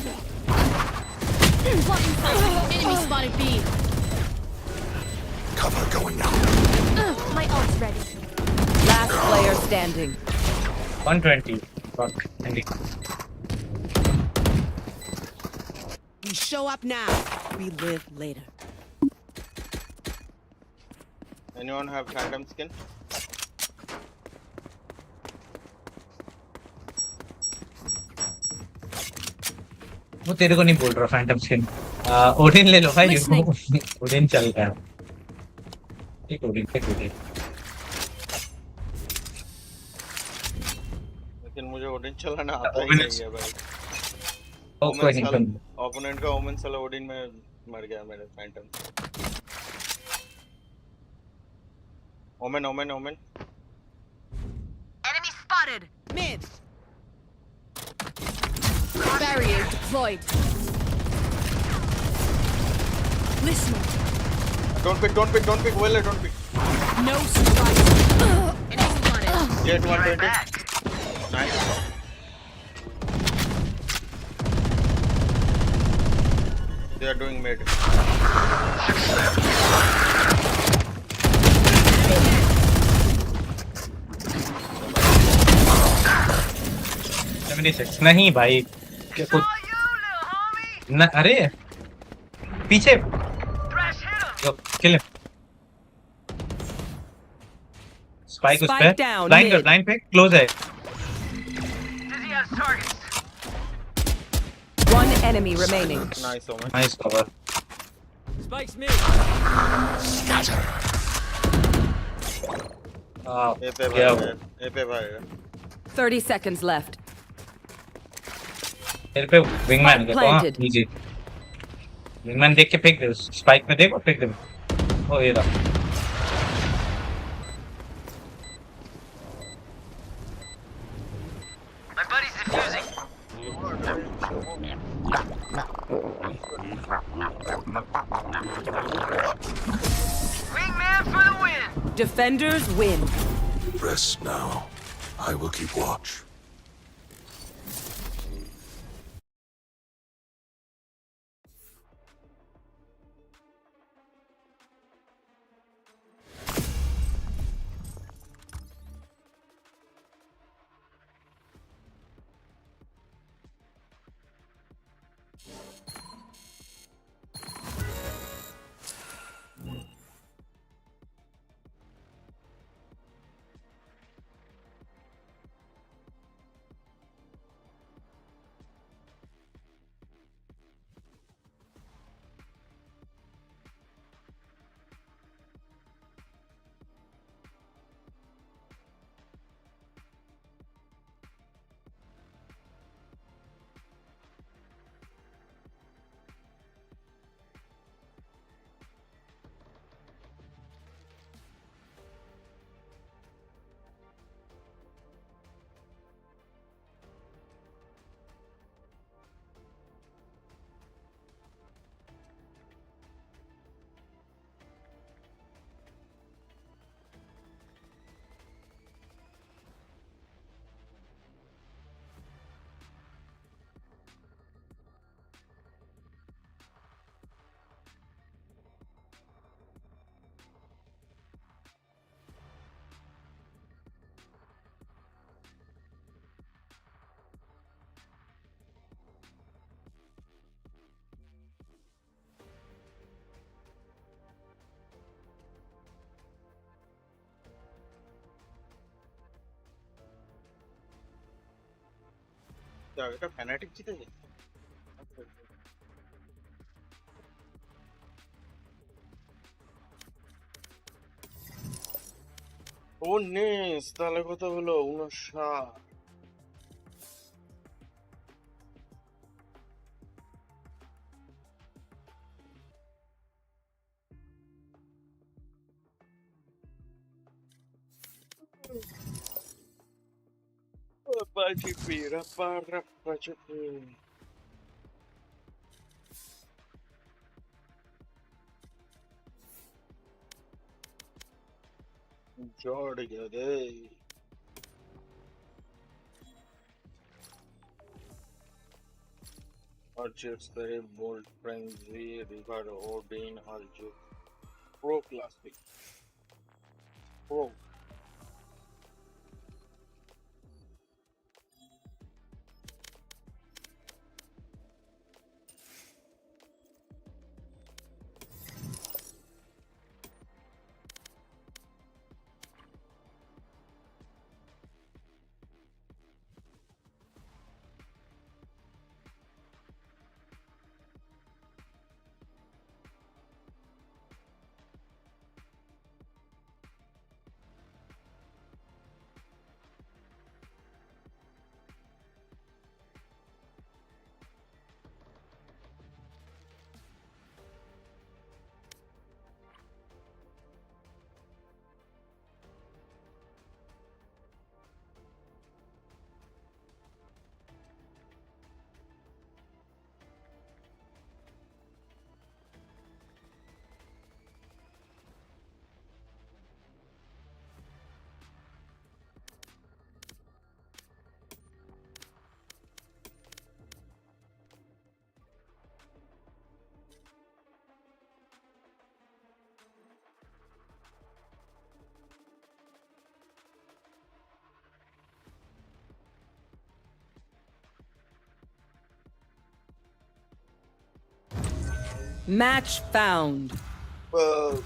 Enemy spotted B. Cover going out. My ult's ready. Last player standing. 120. Fuck. Andy. We show up now. We live later. Anyone have phantom skin? वो तेरे को नहीं बोल रहा Phantom skin Odin ले लो भाई Listening. Odin चल रहा है एक ओडिन लेकिन मुझे ओडिन चलाना आता ही Omen नहीं है भाई कोई नहीं तुम ओपोनेंट का ओमेन साला ओडिन में मर गया मेरे Phantom Omen Omen Omen Enemy spotted. Mid. Barrier deployed. Listening. don't pick well don't pick No surprise. Enemy spotted. jet Right 120 back. nice they are doing mid 76 नहीं भाई क्या कुछ Saw you, little homie. न अरे पीछे Thresh hit him. जो किल spike उस Spike पे down, ब्लाइंड mid. पे क्लोज है Dizzy has targets. One enemy remaining. nice omen nice cover Spike's mid. ए पे क्या भाई 30 seconds left. तेरे पे विंगमैन Spike है हां planted. नीचे विंगमैन देख के फेंक दे उस स्पाइक में देख और फेंक दे ओ ये रहा My buddy's defusing. Wingman for the win. Defenders win. Rest now. I will keep watch. क्या बेटा फैनाटिक जीते जी 19 তাহলে কত হলো 59 जोड़ गया दे Archers very bold frenzy river Odin Arju pro classic pro Match found. Whoa.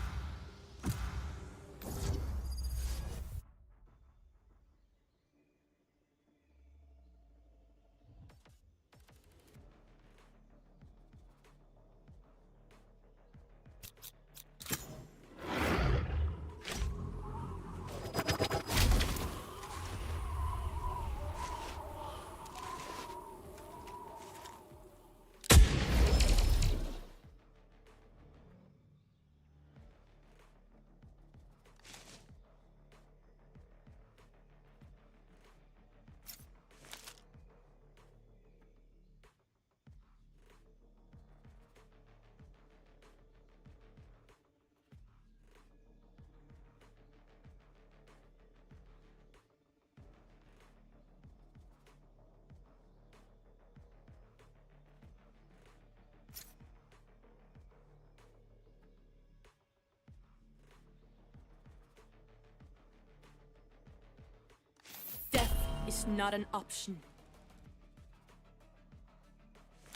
Death is not an option.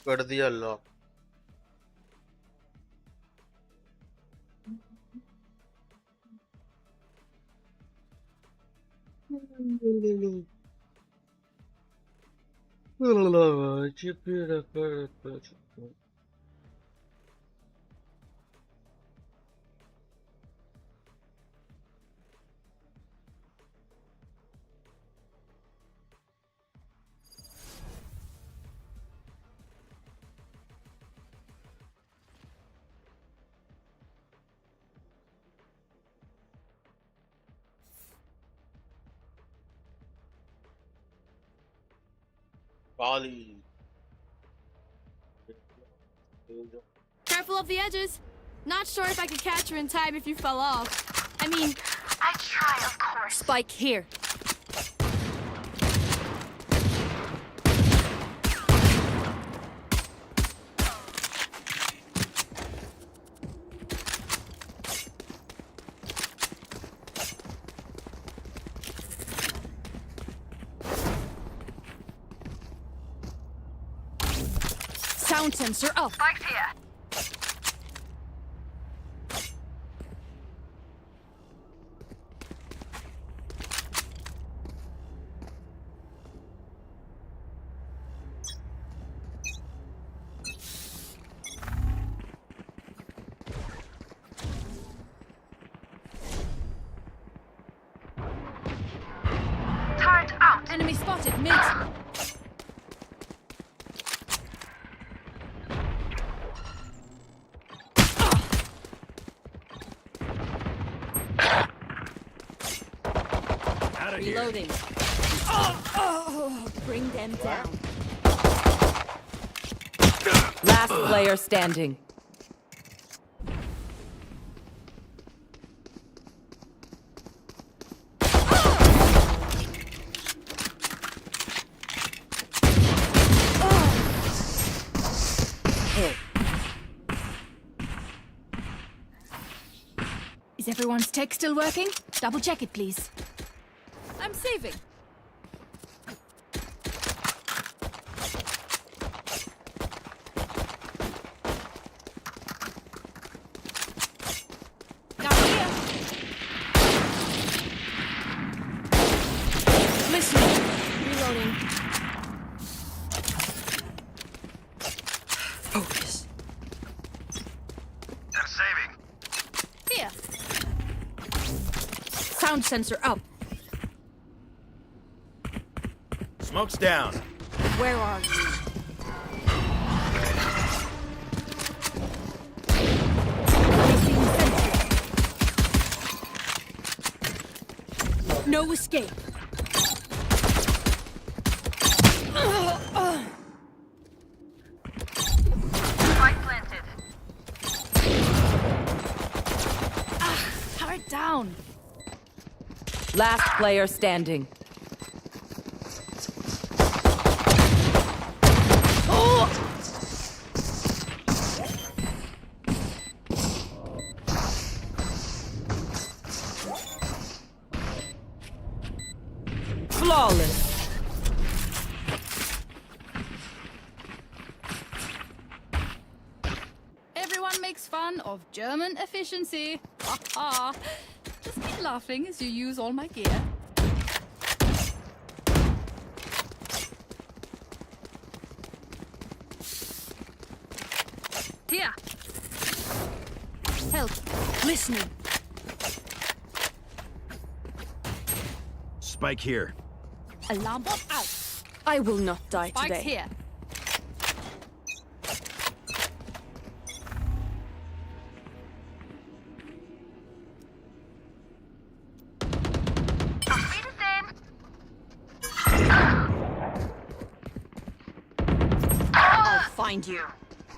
कर दिया lock Bali. Careful of the edges. Not sure if I could catch her in time if you fell off. I mean, I'd try, of course. Spike here. Sound sensor up. Spike's here. Enemy spotted, mid. Out of here. Reloading. Bring them down. Last player standing. Is everyone's tech still working? Double check it, please. I'm saving. Down here. Listening. Reloading. Focus. They're saving. Here. Sound sensor up. Smoke's down. Where are you? Placing sensor. No escape. Spike planted. Turret down. Last player standing. Flawless. Everyone makes fun of German efficiency. Ha ha. Just keep laughing as you use all my gear. Here. Help. Listening. Spike here. Alarm bot out. I will not die Spikes today. here. I'll find you.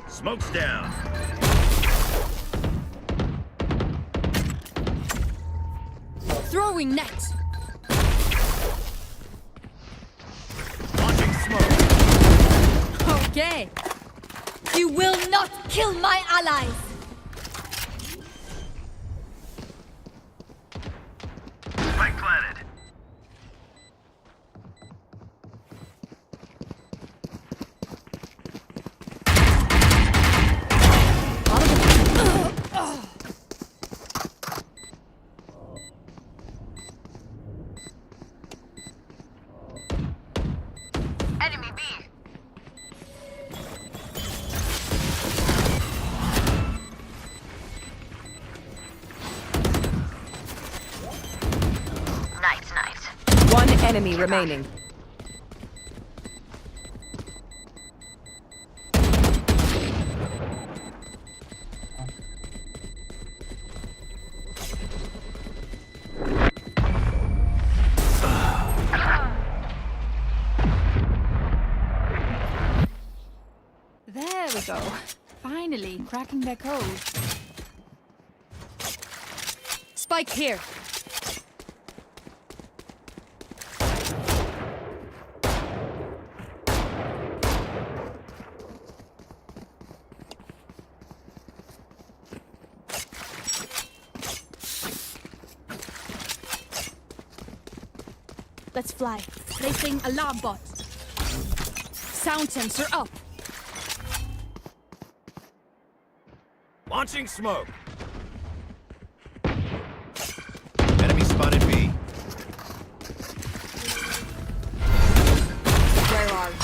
Smoke's down. Throwing net. Launching smoke. Okay. You will not kill my allies. Spike planted. Enemy B. Nice. One enemy remaining. There we go. Finally cracking their code. Spike here. Let's fly. Placing alarm bot. Sound sensor up. Launching smoke. Enemy spotted B. Where are you?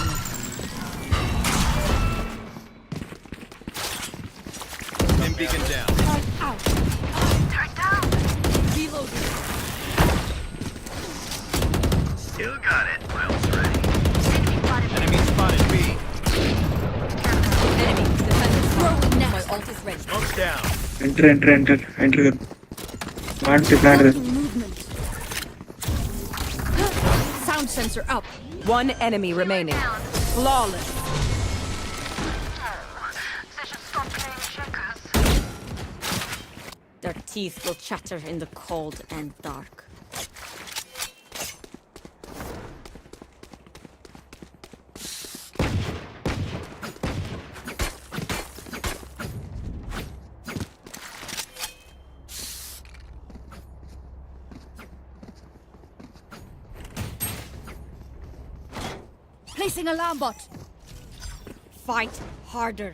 Dim beacon down. Turret out. Turret down. Reloading. Still got it. Miles ready. Enemy spotted B. Enemy. Defender throwing net. My ult is ready. Smoke's down. Enter. Plant. Blocking movement. Sound sensor up. One enemy remaining. Flawless. Their teeth will chatter in the cold and dark. Placing alarm bot. Fight harder.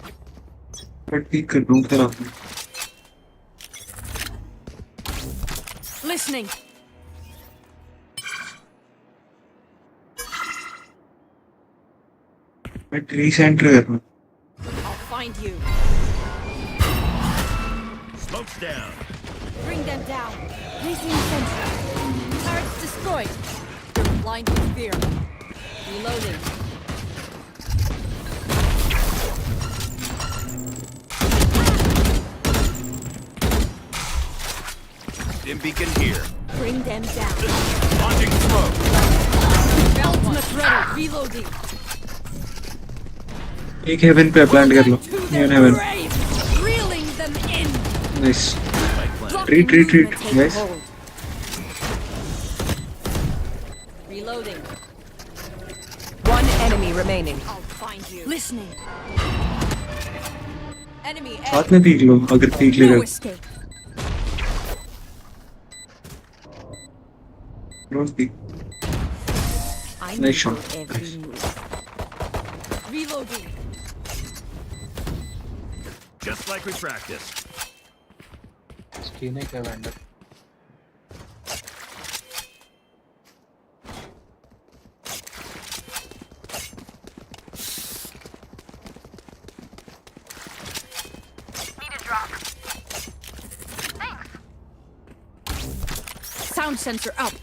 But peak कर दूं फिर आपने Listening. मैं recentre कर रहा हूँ I'll find you. Smoke's down. Bring them down. Placing sensor. Turrets destroyed. They're blind with fear. Reloading. Dim beacon here. Bring them down. Launching smoke. Ultimate ready. Reloading. एक heaven पे plant कर लो Neon heaven Reeling them in. Nice Blocking retreat movement. Take guys hold. Reloading. One enemy remaining. I'll find you. Listening. Enemy A. साथ में peak लो अगर peak ले No रहे escape. Don't peak I Nice know shot. every Nice. move. Reloading. Just like we practiced. Screen है क्या vendor Sound sensor up.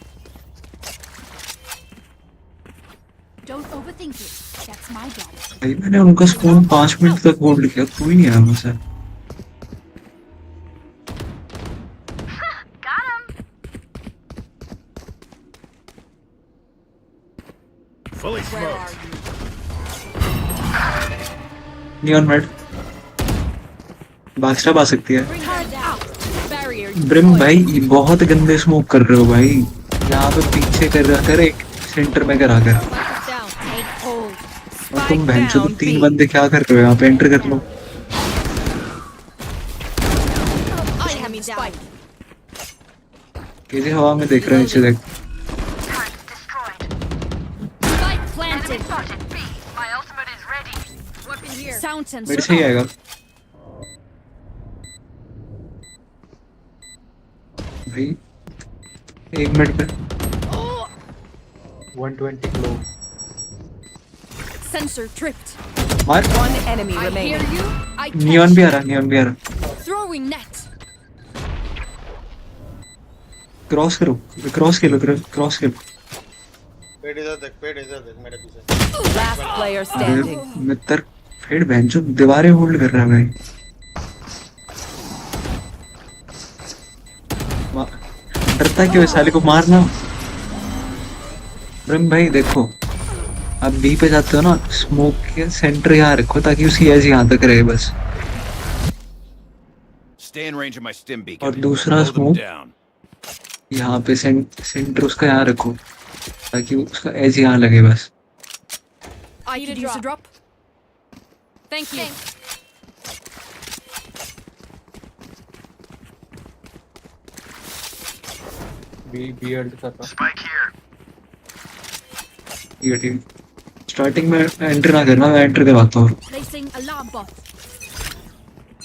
Don't overthink it. That's my job. भाई मैंने उनका स्पून 5 मिनट तक hold किया कोई नहीं आया मुझसे Fully Where are smoked. you? Neon mid backstab आ सकती है Bring her down. Barrier. Brim deployed. भाई ये बहुत गंदे स्मोक कर रहे हो भाई यहाँ पे पीछे कर रहा कर एक सेंटर में करा कर Spike down. Take hold. और तुम Spike बहनचोद down तीन B. बंदे क्या कर रहे हो यहाँ पे एंटर कर लो I have spike. कैसे हवा में देख रहे हैं नीचे देख Spike planted. My ultimate is ready. Weapon here. Sound मेरे sensor. से ही आएगा भाई 1 मिनट पे 120 क्लो Sensor tripped. मार One enemy I hear remaining. you. I neon भी आ catch. रहा नियॉन भी आ रहा Throwing net. क्रॉस करो क्रॉस खेलो क्रॉस खेलो पेड़ इधर देख मेरे पीछे Last player standing. मित्र फिर बेंचो दीवारें होल्ड कर रहा है भाई डरता क्यों है साले को मारना ब्रह्म भाई देखो आप बी पे जाते हो ना स्मोक के सेंटर यहाँ रखो ताकि उसकी एज यहाँ तक रहे बस Stay in range of my stim beacon. और दूसरा Hold them स्मोक down. यहाँ पे सेंटर उसका यहाँ रखो ताकि उसका एज यहाँ लगे बस I could use a drop. Thank you. B ult कर रहा Spike here. ये टीम स्टार्टिंग में एंटर ना करना मैं एंटर करवाता हूँ Placing alarm bot.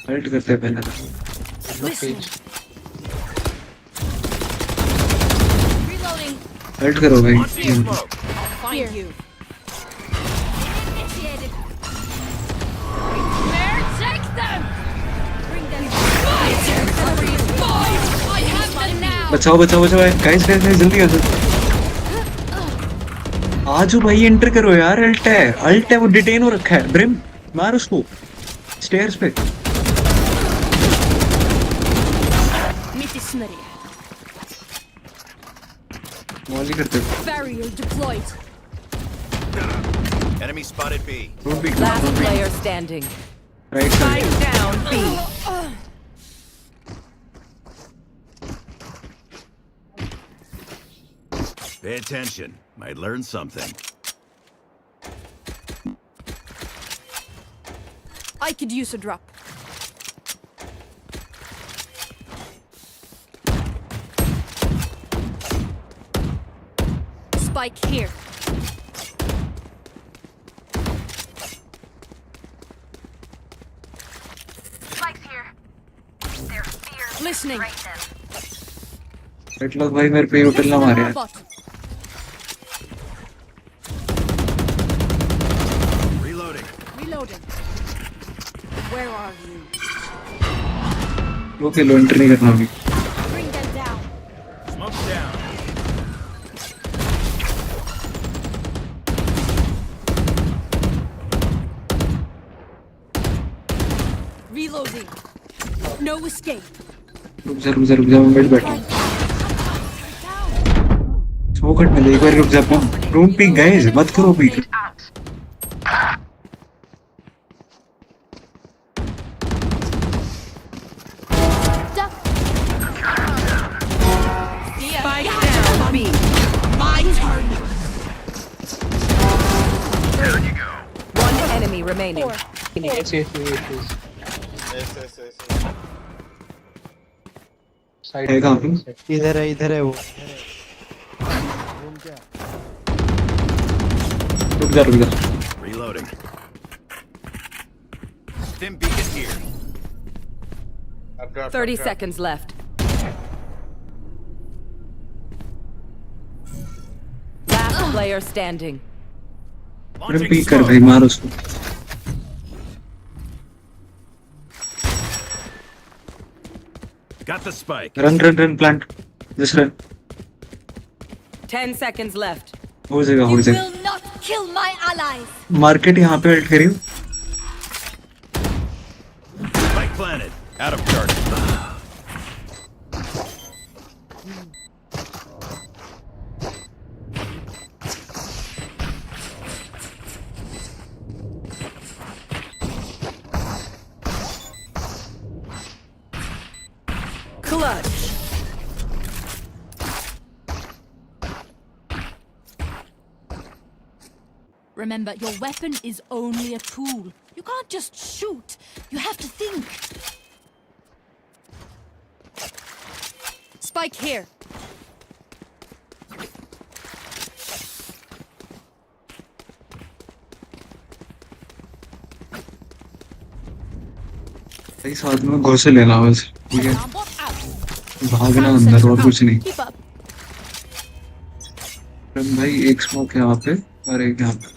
अल्ट करते हैं पहले Listening. Reloading. अल्ट करो भाई Launching smoke. Find you. Initiated. There, take them. Bring them. My territory is mine. I have them now. बचाओ गाइस जल्दी आ जाओ आजू भाई एंटर करो यार। अल्ट है वो डिटेन हो रखा है। ब्रिम मार उसको स्टेयर्स पे। मॉली करते Barrier deployed. Enemy spotted B. Last player standing. Right side Down B. Pay attention. Might learn something. I could use a drop. Spike here. Spike's here. They're fierce. Listening. Right लोग भाई मेरे पे hotel ना मारे यार। Bot. Reloading. Reloading. Where are you? Okay low enter नहीं करना अभी। Bring them down. Smoke's down. Reloading. No escape. रुक जा मैं बैठ बैठा। स्मोक हट में एक बार रुक जा। रूम पीक गाइस मत करो peak. Spike down B. My turn. There you go. One enemy remaining. Yes. है कहाँ पे? इधर है वो। रुक जा Reloading. Stim beacon here. 30 seconds left. Last player standing. अरे पीक कर भाई मार उसको। Got the spike. Run plant just run। 10 seconds left. हो जाएगा You will not kill my allies. Market यहाँ पे अल्ट करियो। Spike planted. Out of target. Clutch. Remember, your weapon is only a tool. You can't just shoot. You have to think. Spike here. भाई साथ में घुसे लेना बस ठीक है। भागना अंदर और कुछ नहीं। Keep up. भाई एक स्मोक यहाँ पे और एक यहाँ पे।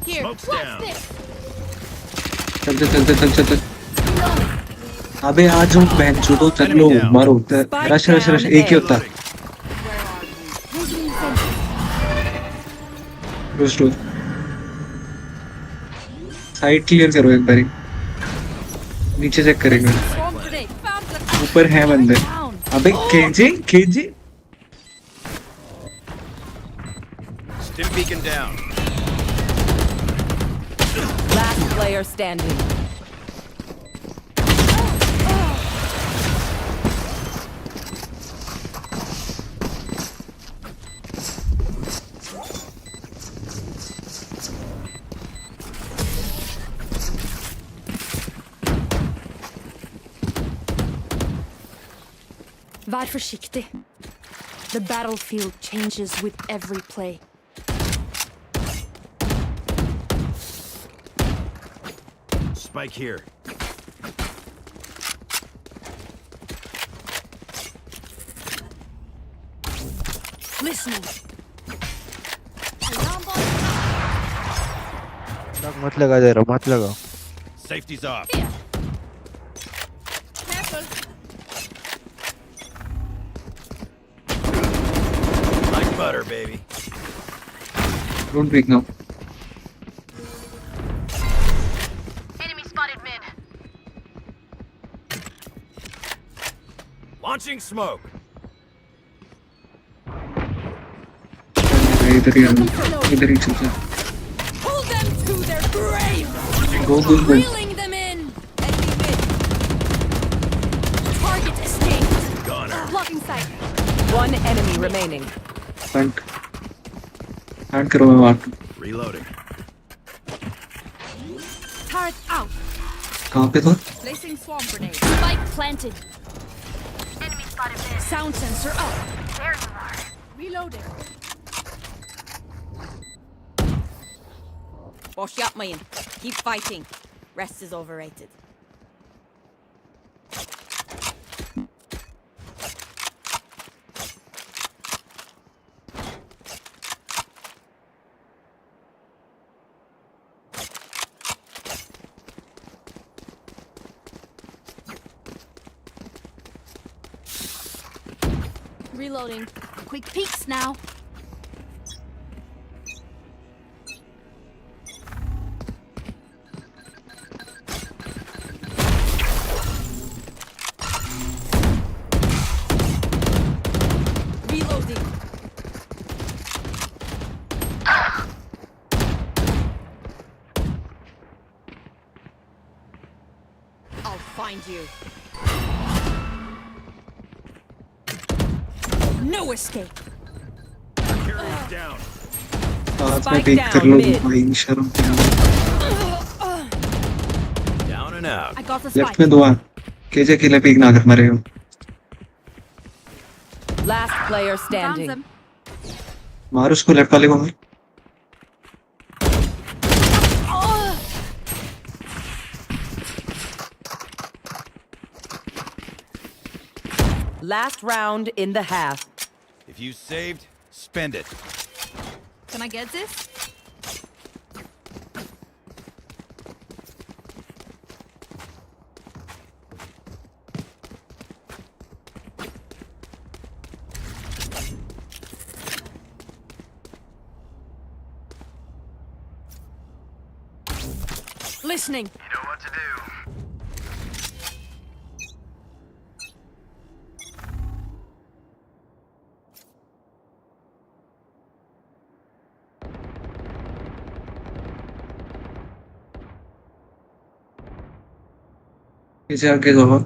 Here, Smoke's what's down. this? चल। अबे आज हम बहन छूटो चल लो मारो। रश एक ही होता। रोस्टो साइड क्लियर करो एक बारी। नीचे चेक करेंगे। ऊपर है बंदे। अबे KG Stim beacon down. Last player standing. Var försiktig. The battlefield changes with every play. Spike here. Listening. मत लगा दे रहा मत लगाओ। Safety's off. Careful. Like butter, baby. Don't peek now. Enemy spotted mid. Launching smoke. इधर ही चल जा. Pull them to their grave! Go. Reeling them in! Enemy mid. Target escaped. Blocking sight. One enemy remaining. Plant करो मैं मार. Reloading. Turret out. कहाँ पे था? Placing swarm grenade. Spike planted. Enemy spotted mid. Sound sensor up. There you are. Reloading. Boş yapmayın. Keep fighting. Rest is overrated. Reloading. Quick peeks now. Reloading. I'll find you. No escape. Carrier down. आज मैं peek कर लूँ भाई शर्म. Down and out. I got the Left spike. में 2 हैं. KJ अकेले peek ना कर मरे हो. Last player Found standing. them. मार उसको लेफ्ट वाले को मार. Last round in the half. If you saved, spend it. Can I get this? Listening. You know what to do. KJ आगे जाओ.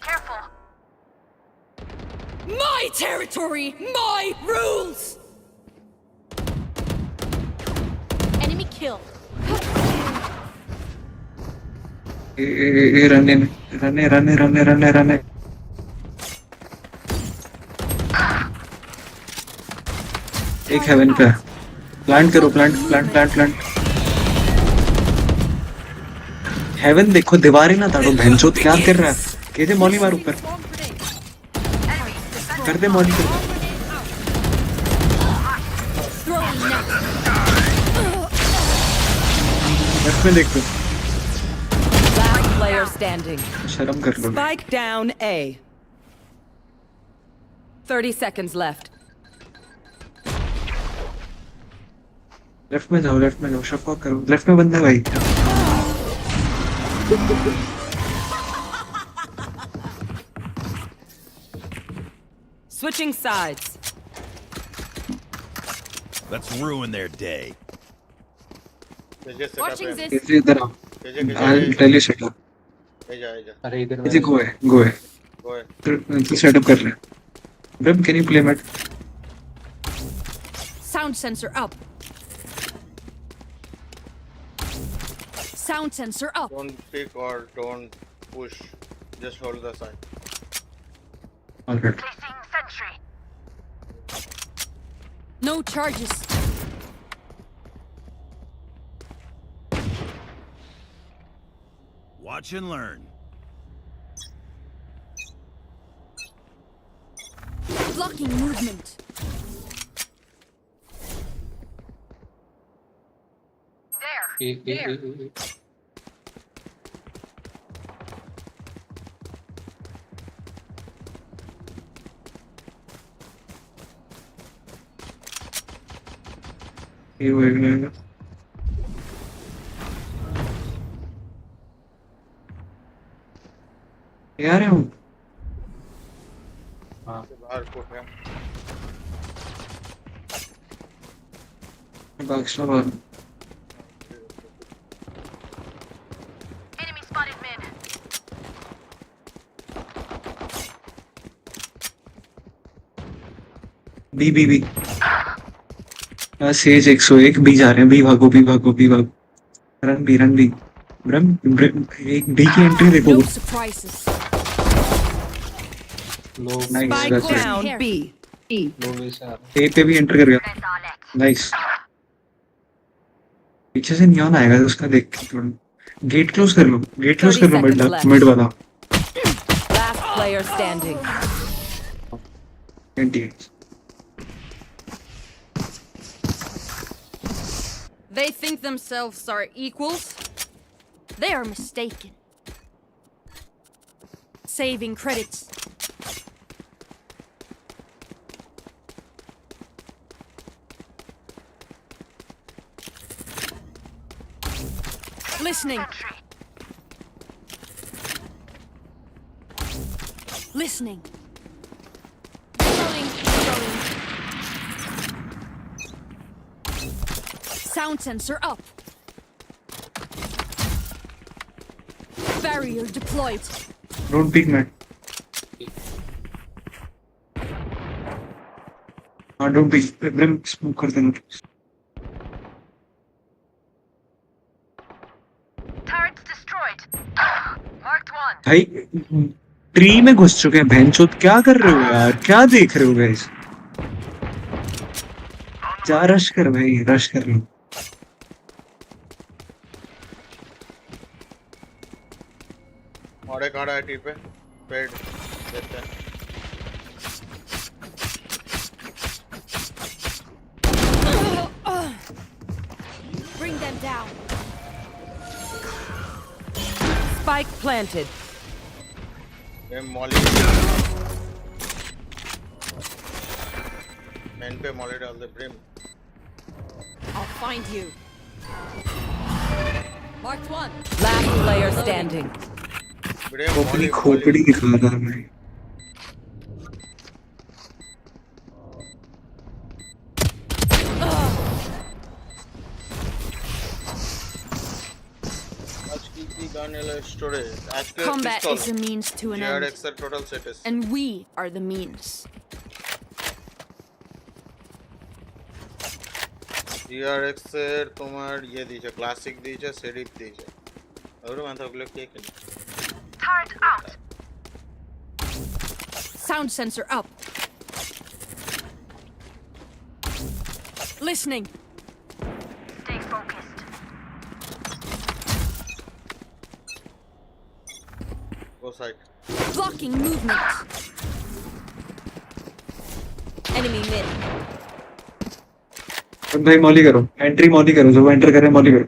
Careful. My territory, my rules. Enemy kill. ये रने. एक हेवन पे. प्लांट करो प्लांट. हेवन देखो दीवार ही ना ताड़ो भैंचोद क्या कर रहा है. केजे मॉली मार ऊपर. कर दे मॉली कर. Throwing net. लेफ्ट में देखो. Last player standing. शर्म कर लो. Spike down A. 30 seconds left. Left में जाओ शफा करो. लेफ्ट में बंदा है भाई. Switching sides. Let's ruin their day. Watching this. KJ इधर आओ. I'll tell you setup. अरे इधर केजे go है. तो सेटअप कर ले. Brim, can you play mat? Sound sensor up. Sound sensor up. Don't pick or don't push. Just hold the side. Alright. Placing sentry. No charges. Watch and learn. Blocking movement. There. ये वो एक यार हूँ बाहर coat है बाक्सा बाहर Enemy spotted mid. B Sage 101 B जा रहे हैं बी भागो रन बी ब्रम एक बी की एंट्री देखो No surprises. Spike down B. ए पे भी एंटर कर गया नाइस पीछे से नियॉन आएगा तो उसका देख के थोड़ा गेट क्लोज कर लो मिड वाला Last player standing. 28 They think themselves are equals. They are mistaken. Saving credits. Listening. Listening. Reloading. Sound sensor up. Barrier deployed. Don't pick man हां डोंट पिक ब्रम स्मोक कर देना Turrets destroyed. Marked one. भाई tree में घुस चुके हैं भैंचोद क्या कर रहे हो यार क्या देख रहे हो गाइस जा रश कर भाई रश कर लो और एक आ रहा है टी पे पेड देते हैं Bring them down. Spike planted. ये मॉली मैन पे मॉली डाल दे brim I'll find you. Marked one. Last player standing. अपनी खोपड़ी दिखा रहा है भाई आज की गन स्टोरेज आज के Combat is a means to an end. Acer total set is And we are the means. GRX এর তোমার ये दीजिए क्लासिक दीजिए सेडिप दीजिए और मतलब के Turret out. Sound sensor up. Listening. Stay focused. Go side. Blocking movement. Enemy mid. भाई मॉली करो एंट्री मॉली करो जो एंटर करे मॉली करो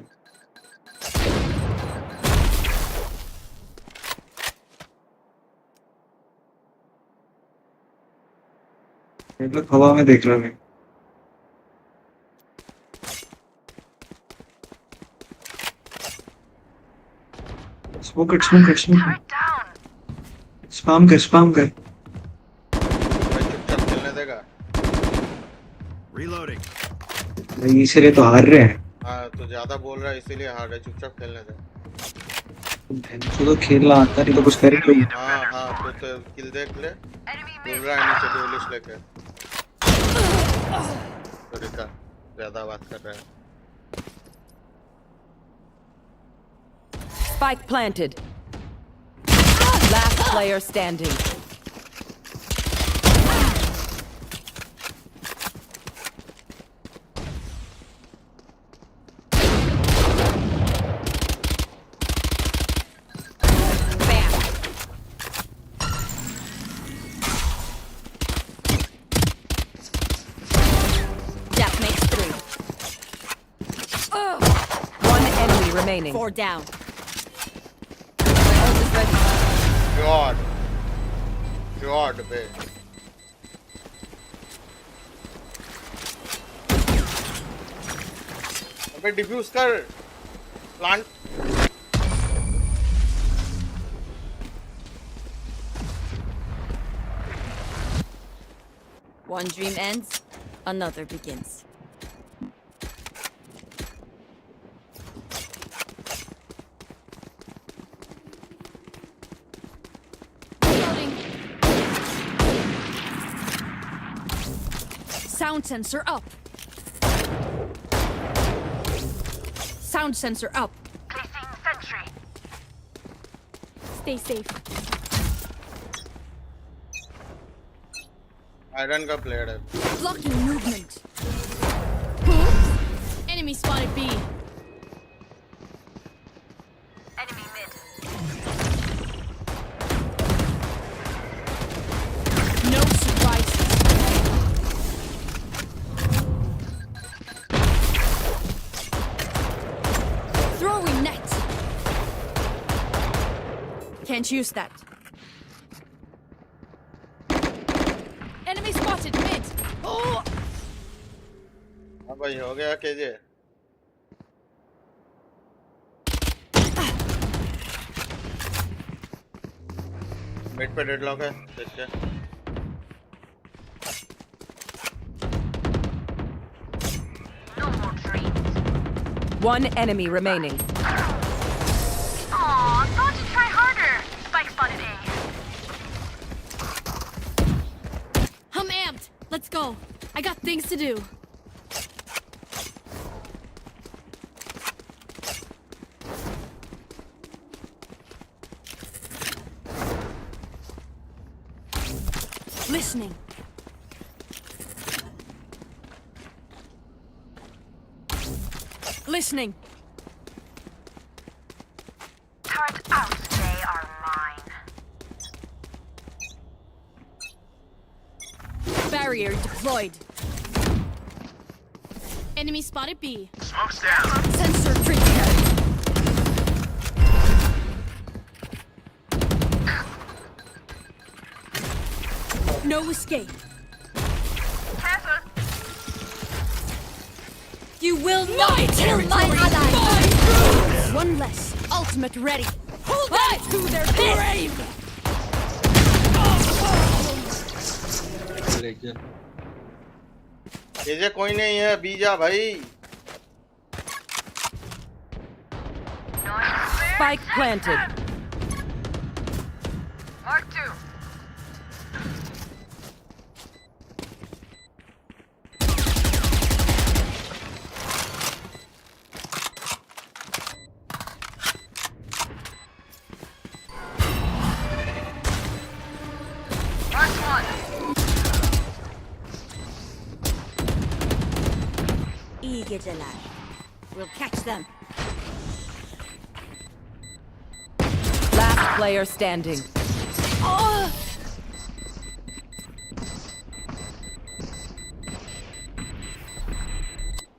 मतलब हवा में देख रहा है स्मोक स्पैम कर चुपचाप खेलने देगा Reloading. भाई इसलिए तो हार रहे हैं हाँ तो ज्यादा बोल रहा है इसीलिए हार रहा है चुपचाप खेलने दे तो खेलना आता नहीं तो कुछ कर ही लो हाँ तो किल देख ले बोल रहा है इनिशिएटिव लिस्ट लेके तो देखा ज्यादा बात कर रहा है Spike planted. Last player standing. Remaining. 4 down. God, babe. अबे डिफ्यूज कर plant One dream ends, another begins. Reloading. Sound sensor up. Sound sensor up. Placing sentry. Stay safe. Iron का प्लेयर है Blocking movement. Oops. Enemy spotted B. Enemy mid. No surprises. Throwing net. Can't use that. Enemy spotted mid. Oh! हाँ भाई हो गया KJ mid पे deadlock है देखते हैं No more dreams. One enemy remaining. Aw, thought you'd try harder. Spike spotted A. I'm amped. Let's go. I got things to do. Listening. Listening. Turret out. They are mine. Barrier deployed. Enemy spotted B. Smoke's down. Sensor triggered. No escape. Careful. You will not kill my ally. One less. Ultimate ready. Hold that to their grave. KJ कोई नहीं है बीजा भाई Spike planted. Mark 2. Mark 1. İyi geceler. We'll catch them. Last player standing.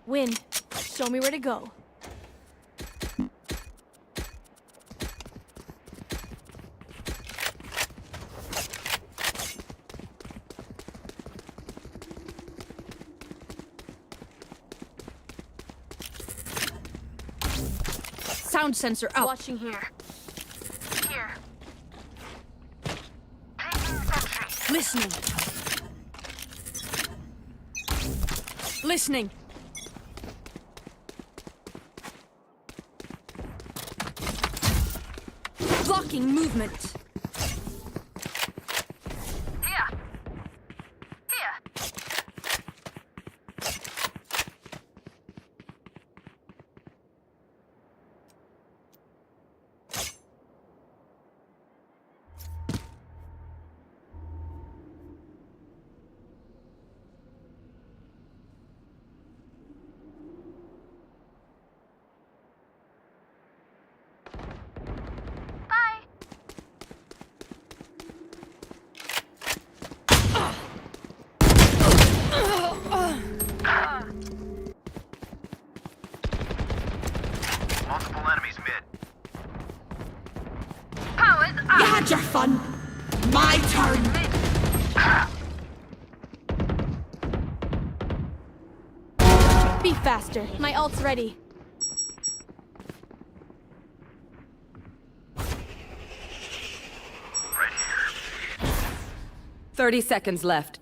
Win. Show me where to go. Sound sensor out. Watching here. Here. Placing sentry. Listening. Listening. Blocking movement. Here. Here. Multiple enemies mid. Powers up. You had your fun. My turn. Be faster. My ult's ready. 30 seconds left.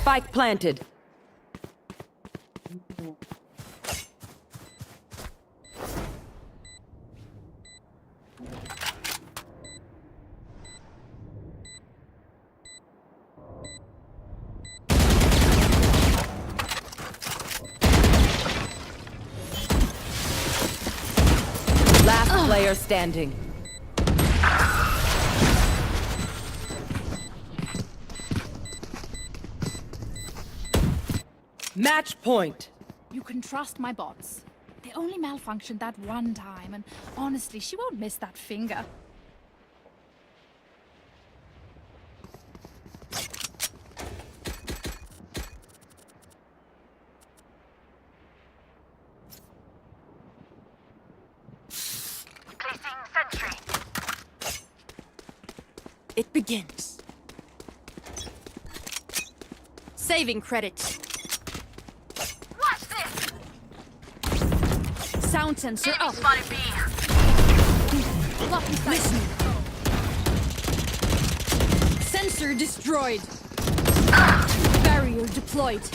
Spike planted. Last player standing. Match point. You can trust my bots. They only malfunctioned that one time, and honestly, she won't miss that finger. Placing sentry. It begins. Saving credits. Watch this. Sound sensor Enemy up. spotted B. Blocking sight. Sensor destroyed. Barrier deployed.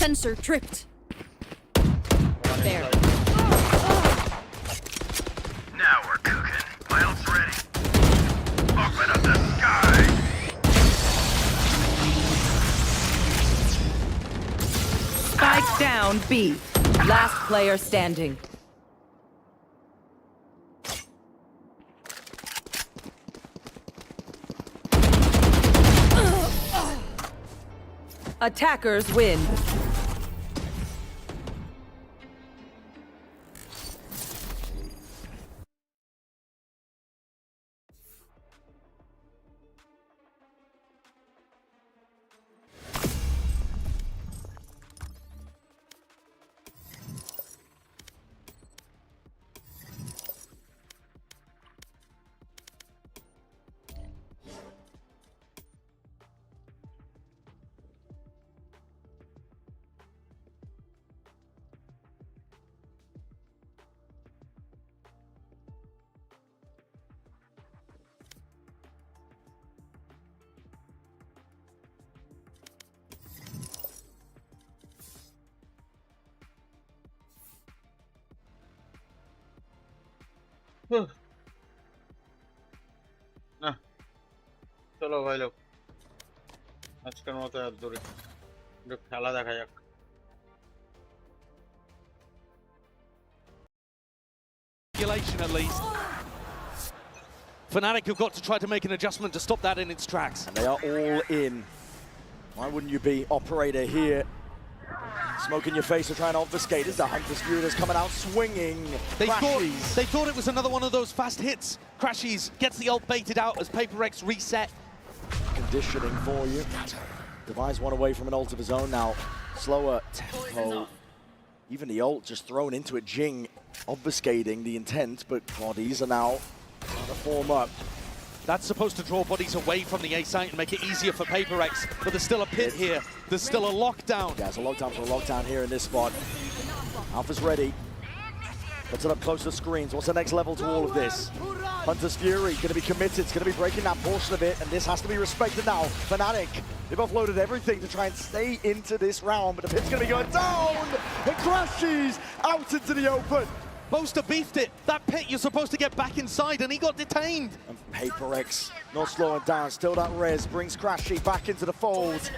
Sensor tripped. There. Now we're cooking. My ult's ready. Open up the sky. Spike down B. Last player standing. Attackers win. না চলো ভাই লোক আজকের মতো আর দূরে একটু খেলা দেখা যাক At least. Fnatic have got to try to make an adjustment to stop that in its tracks. And they are all in. Why wouldn't you be operator here? Smoke in your face to try and obfuscate. Is the Hunter's Fury that's coming out swinging. They thought it was another one of those fast hits. Crashies gets the ult baited out as Paper Rex reset. Conditioning for you. Device one away from an ult of his own now. Slower tempo. Even the ult just thrown into it. Jing obfuscating the intent, but bodies are now trying to form up. That's supposed to draw bodies away from the A site and make it easier for Paper Rex, but there's still a pit here. There's still a lockdown. Yeah, it's a lockdown for a lockdown here in this spot. Alpha's ready. Puts it up close to the screens. What's the next level to all of this? Hunter's Fury going to be committed. It's going to be breaking that portion of it, and this has to be respected now. Fnatic, they've offloaded everything to try and stay into this round, but the pit's going to be going down. It crashes out into the open. Boaster beefed it. That pit, you're supposed to get back inside, and he got detained. And Paper Rex not slowing down. Still that res brings Crashy back into the fold,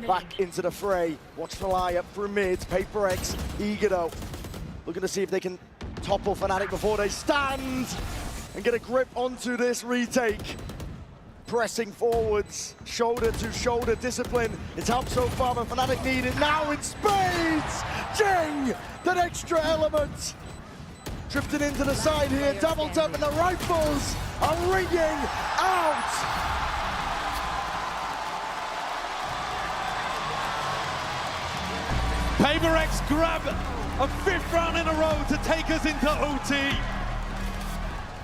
back into the fray. Watch the lie up through mid. Paper Rex eager though, looking to see if they can topple Fnatic before they stand and get a grip onto this retake. Pressing forwards, shoulder to shoulder discipline. It's helped so far, but Fnatic need it now in spades. Jing, that extra element. Drifting into the side here, doubled up, and the rifles are ringing out. Paper Rex grab a 5th round in a row to take us into OT.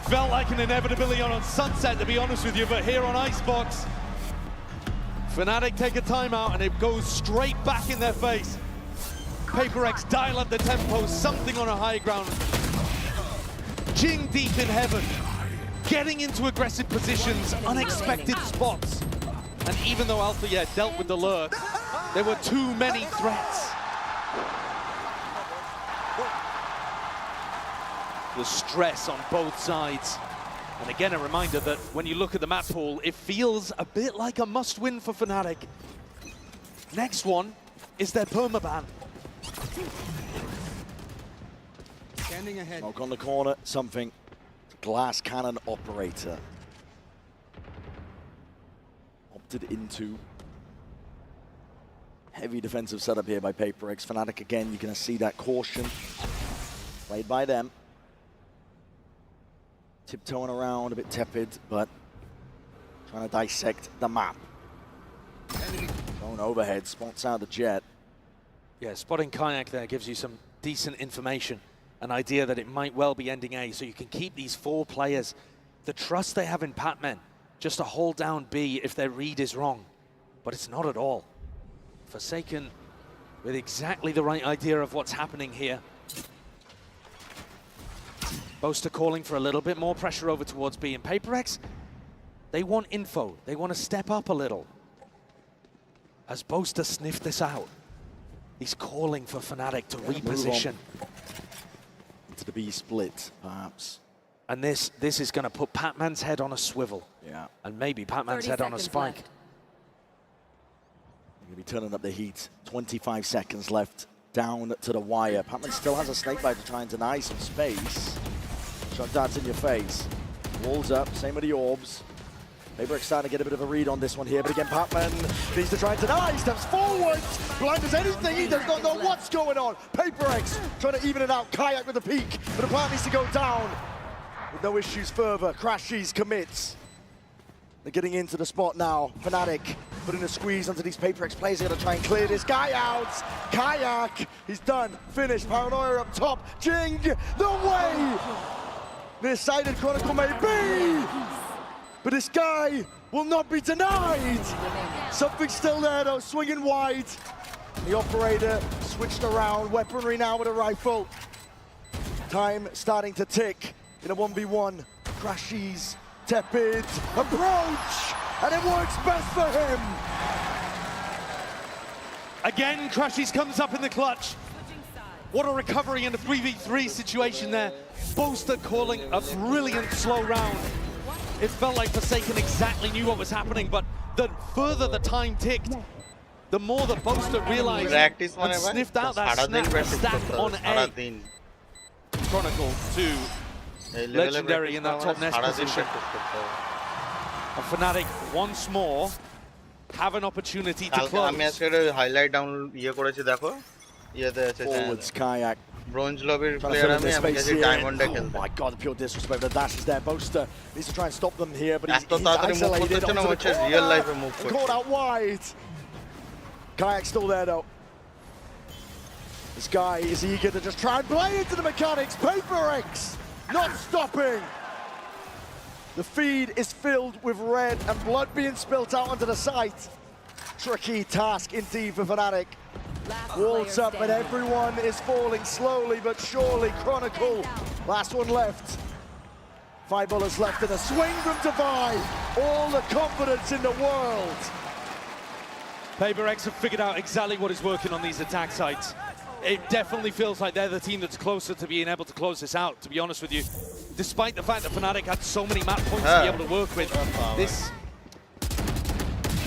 Felt like an inevitability on Sunset, to be honest with you, but here on Icebox, Fnatic take a timeout and it goes straight back in their face. PaperX dial up the tempo, something on a high ground. Jing deep in heaven, getting into aggressive positions, unexpected spots. And even though Alpha dealt with the lurk, there were too many threats. The stress on both sides. And again, a reminder that when you look at the map pool, it feels a bit like a must-win for Fnatic. Next one is their permaban. Standing ahead. Smoke on the corner, something. Glass cannon operator. Opted into heavy defensive setup here by PaperX. Fnatic again, you're going to see that caution played by them. Tiptoeing around, a bit tepid, but trying to dissect the map. Going overhead, spots out the jet. Yeah, spotting Kayak there gives you some decent information, an idea that it might well be ending A, so you can keep these 4 players, the trust they have in Patman, just to hold down B if their read is wrong. But it's not at all. Forsaken with exactly the right idea of what's happening here. Boaster calling for a little bit more pressure over towards B, and PaperX, they want info. They want to step up a little. As Boaster sniffed this out, he's calling for Fnatic to reposition. Into the B split, perhaps. And this is going to put Patman's head on a swivel. Yeah. And maybe Patman's head on a spike. Going to be turning up the heat. 25 seconds left down to the wire. Patman still has a snakebite to try and deny some space. Shot darts in your face. Walls up, same with the orbs. PaperX starting to get a bit of a read on this one here, but again, Patman needs to try and deny. He steps forward, blind as anything. He does not know what's going on. PaperX trying to even it out. Kayak with the peak, but the plant needs to go down. With no issues further. Crashies commits. They're getting into the spot now. Fnatic putting a squeeze onto these PaperX players. They're going to try and clear this guy out. Kayak, he's done, finished. Paranoia up top. Jing, the way! Nearsighted Chronicle may be, but this guy will not be denied. Something's still there though, swinging wide. The operator switched around, weaponry now with a rifle. Time starting to tick in a 1v1. Crashies, tepid, approach, and it works best for him. Again, Crashies comes up in the clutch. What a recovery in a 3v3 situation there. Boaster calling a brilliant slow round. It felt like Forsaken exactly knew what was happening, but the further the time ticked, the more the Boaster realized and sniffed out that stack on A. Chronicle 2, legendary in that top nest position. And Fnatic once more have an opportunity to close. আমি আজকে highlight down করেছি দেখো ইয়েতে আছে Forwards, Kayak. Bronze lobby player আমি গেছি ডায়মন্ডে খেলতে Oh my god, the pure disrespect. The dash is there. Boaster needs to try and stop them here, but he's isolated onto the corner. real life move Caught out wide. Kayak still there though. This guy is eager to just try and play into the mechanics. PaperX not stopping. The feed is filled with red and blood being spilt out onto the site. Tricky task indeed for Fnatic. Walls up and everyone is falling slowly but surely. Chronicle, last one left. 5 bullets left in a swing from Divide. All the confidence in the world. PaperX have figured out exactly what is working on these attack sites. It definitely feels like they're the team that's closer to being able to close this out, to be honest with you. Despite the fact that Fnatic had so many map points to be able to work with, this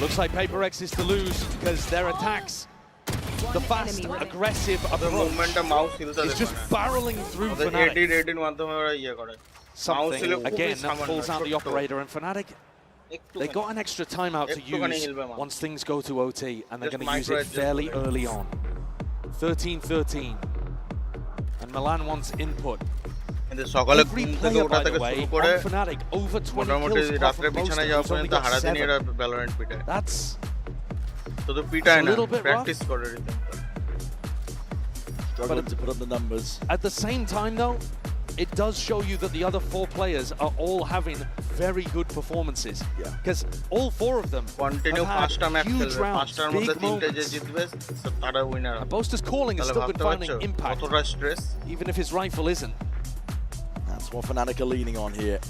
looks like PaperX is to lose because their attacks, the fast, aggressive approach is just barreling through Fnatic. Something, again, that pulls out the operator, and Fnatic, they got an extra timeout to use once things go to OT, and they're going to use it fairly early on. 13-13. And Milan wants input. Every player, by the way, on Fnatic, over 20 kills apart from Boaster, who's only got 7. That's a little bit rough. Struggling to put up the numbers. At the same time, though, it does show you that the other 4 players are all having very good performances. Yeah. Because all 4 of them Continue have had huge rounds, big moments. winner. And Boaster's calling has still been finding impact, even if his rifle isn't. That's what Fnatic are leaning on here.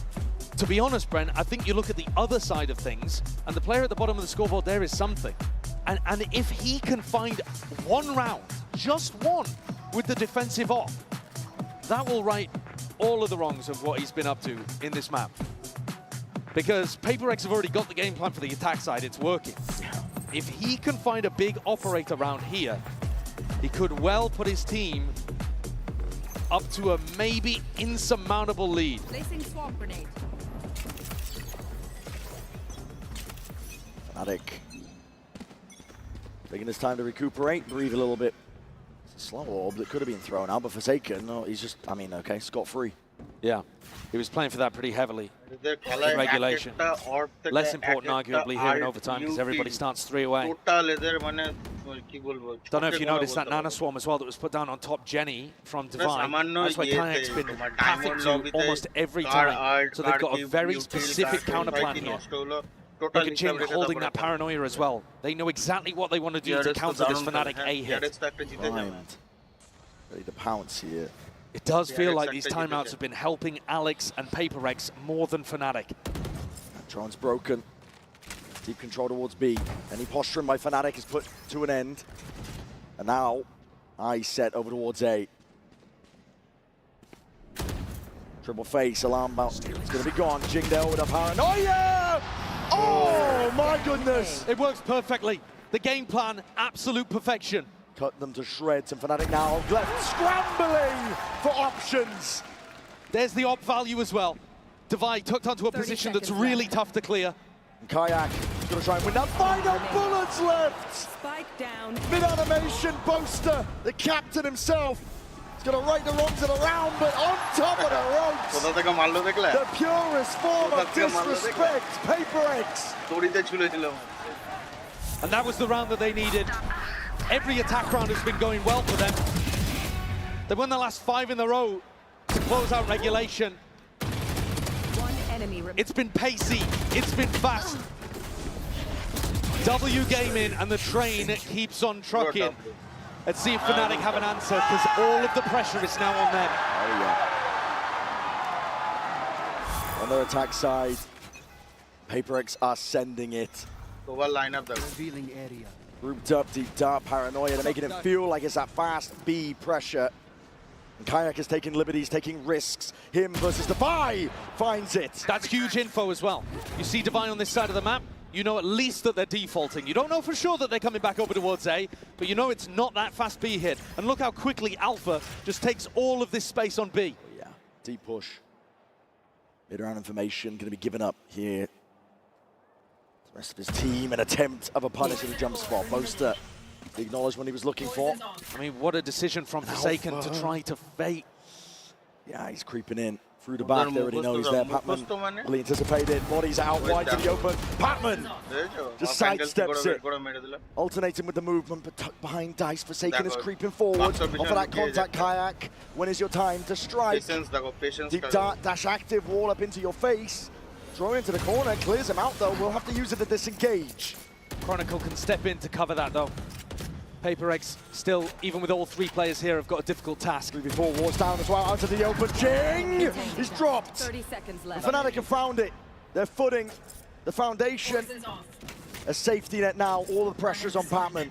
To be honest, Brent, I think you look at the other side of things, and the player at the bottom of the scoreboard there is something. And if he can find one round, just one, with the defensive off, that will right all of the wrongs of what he's been up to in this map. Because PaperX have already got the game plan for the attack side, it's working. If he can find a big operator round here, he could well put his team up to a maybe insurmountable lead. Placing swamp grenade. Fnatic taking his time to recuperate, breathe a little bit. It's a slow orb that could have been thrown out, but Forsaken, no, he's just, I mean, okay, scot-free. Yeah, he was playing for that pretty heavily in regulation. Less important, arguably, here in overtime because everybody starts 3 away. Don't know if you noticed that Nana Swarm as well that was put down on top Jenny from Divine. That's why Kayak's been pathing to almost every time. So they've got a very specific counter plan here. Look at Jin holding that paranoia as well. They know exactly what they want to do to counter this Fnatic A hit. Ready to pounce here. It does feel like these timeouts have been helping Alex and PaperX more than Fnatic. Drone's broken. Deep control towards B. Any posturing by Fnatic is put to an end. And now, eyes set over towards A. Triple face, alarm bell. It's going to be gone. Jingdale with a paranoia! Oh my goodness! It works perfectly. The game plan, absolute perfection. Cut them to shreds, and Fnatic now left scrambling for options. There's the op value as well. Divide tucked onto a position that's really tough to clear. And Kayak is going to try and win that. Final bullets left! Spike down. Mid-animation, Boaster, the captain himself. He's going to right the wrongs of the round, but on top of the ropes, the purest form of disrespect, PaperX. And that was the round that they needed. Every attack round has been going well for them. They won the last 5 in a row to close out regulation. One enemy it's been pacey, it's been fast. W Gaming and the train keeps on trucking. Let's see if Fnatic have an answer, because all of the pressure is now on them. Oh yeah. On their attack side, PaperX are sending it. Revealing area. Grouped up, deep dark, paranoia. They're making it feel like it's that fast B pressure. And Kayak is taking liberties, taking risks. Him versus Defy finds it. That's huge info as well. You see Divine on this side of the map, you know at least that they're defaulting. You don't know for sure that they're coming back over towards A, but you know it's not that fast B hit. And look how quickly Alpha just takes all of this space on B. Oh, yeah, deep push. Mid-round information going to be given up here. The rest of his team, an attempt of a punish at the jump spot. Boaster, the acknowledgement he was looking for. I mean, what a decision from Forsaken to try to fate. Yeah, he's creeping in. Through the back, they already know he's there. Patman, really anticipated. Bodies out wide to the open. Patman just sidesteps it. Alternating with the movement, but tucked behind Dice. Forsaken is creeping forward. Off of that contact, Kayak. When is your time to strike? Deep dart, dash active, wall up into your face. Throw into the corner, clears him out though. We'll have to use it to disengage. Chronicle can step in to cover that though. PaperX still, even with all 3 players here, have got a difficult task. 3v4 wars down as well, out to the open. Jing! He's dropped. 30 seconds left. The Fnatic have found it. They're footing the foundation. A safety net now. All the pressure's on Patman.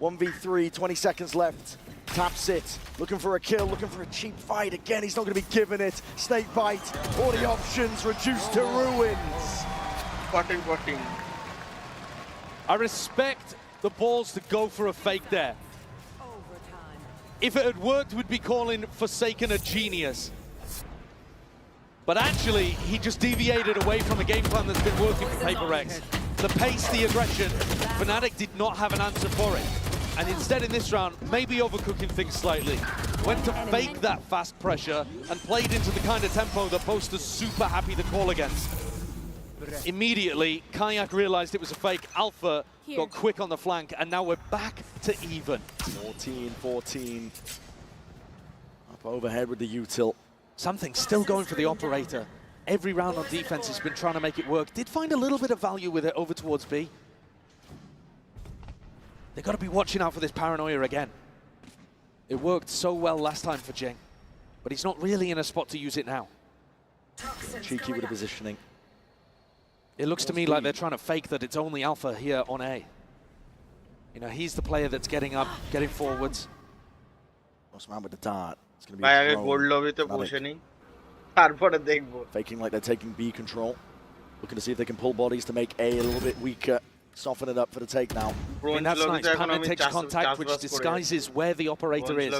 1v3, 20 seconds left. Taps it. Looking for a kill, looking for a cheap fight. Again, he's not going to be given it. Snake bite. All the options reduced to ruins. 14. I respect the balls to go for a fake there. If it had worked, we'd be calling Forsaken a genius. But actually, he just deviated away from a game plan that's been working for PaperX. The pace, the aggression, Fnatic did not have an answer for it. And instead in this round, maybe overcooking things slightly. Went to fake that fast pressure and played into the kind of tempo that Boaster's super happy to call against. Immediately, Kayak realized it was a fake. Alpha got quick on the flank, and now we're back to even. 14-14. Up overhead with the util. Something still going for the operator. Every round on defense has been trying to make it work. Did find a little bit of value with it over towards B. They've got to be watching out for this paranoia again. It worked so well last time for Jing, but he's not really in a spot to use it now. Cheeky with the positioning. It looks to me like they're trying to fake that it's only Alpha here on A. You know, he's the player that's getting up, getting forwards. What's man with the dart? It's going to be ভাই আগে gold লবিতে বসে নেই তারপরে দেখবো faking like they're taking B control, looking to see if they can pull bodies to make A a little bit weaker, soften it up for the take now. I mean, that's nice. Palate takes contact, which disguises where the operator is.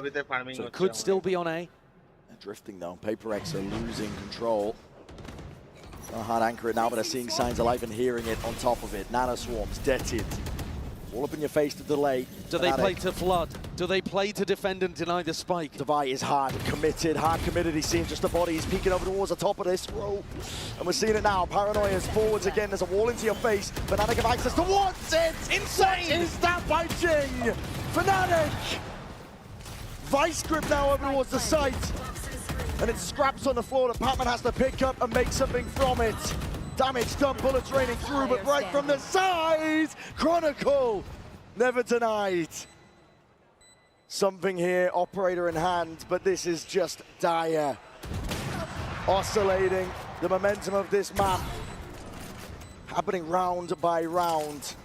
So it could still be on A. They're drifting though. Paper X are losing control. Not hard anchor it now, but they're seeing signs of life and hearing it on top of it. Nano swarms, deaded. All up in your face to delay. Do they play to flood? Do they play to defend and deny the spike? Devi is hard committed. He's seeing just a body. He's peeking over towards the top of this rope. And we're seeing it now. Paranoia's forwards again. There's a wall into your face. Fnatic have access towards it. Insane! What is that by Jing? Fnatic! Vice grip now over towards the site. And it's scraps on the floor that Patman has to pick up and make something from it. Damage done, bullets raining through, but right from the side, Chronicle never denied. Something here, operator in hand, but this is just dire. Oscillating the momentum of this map, happening round by round.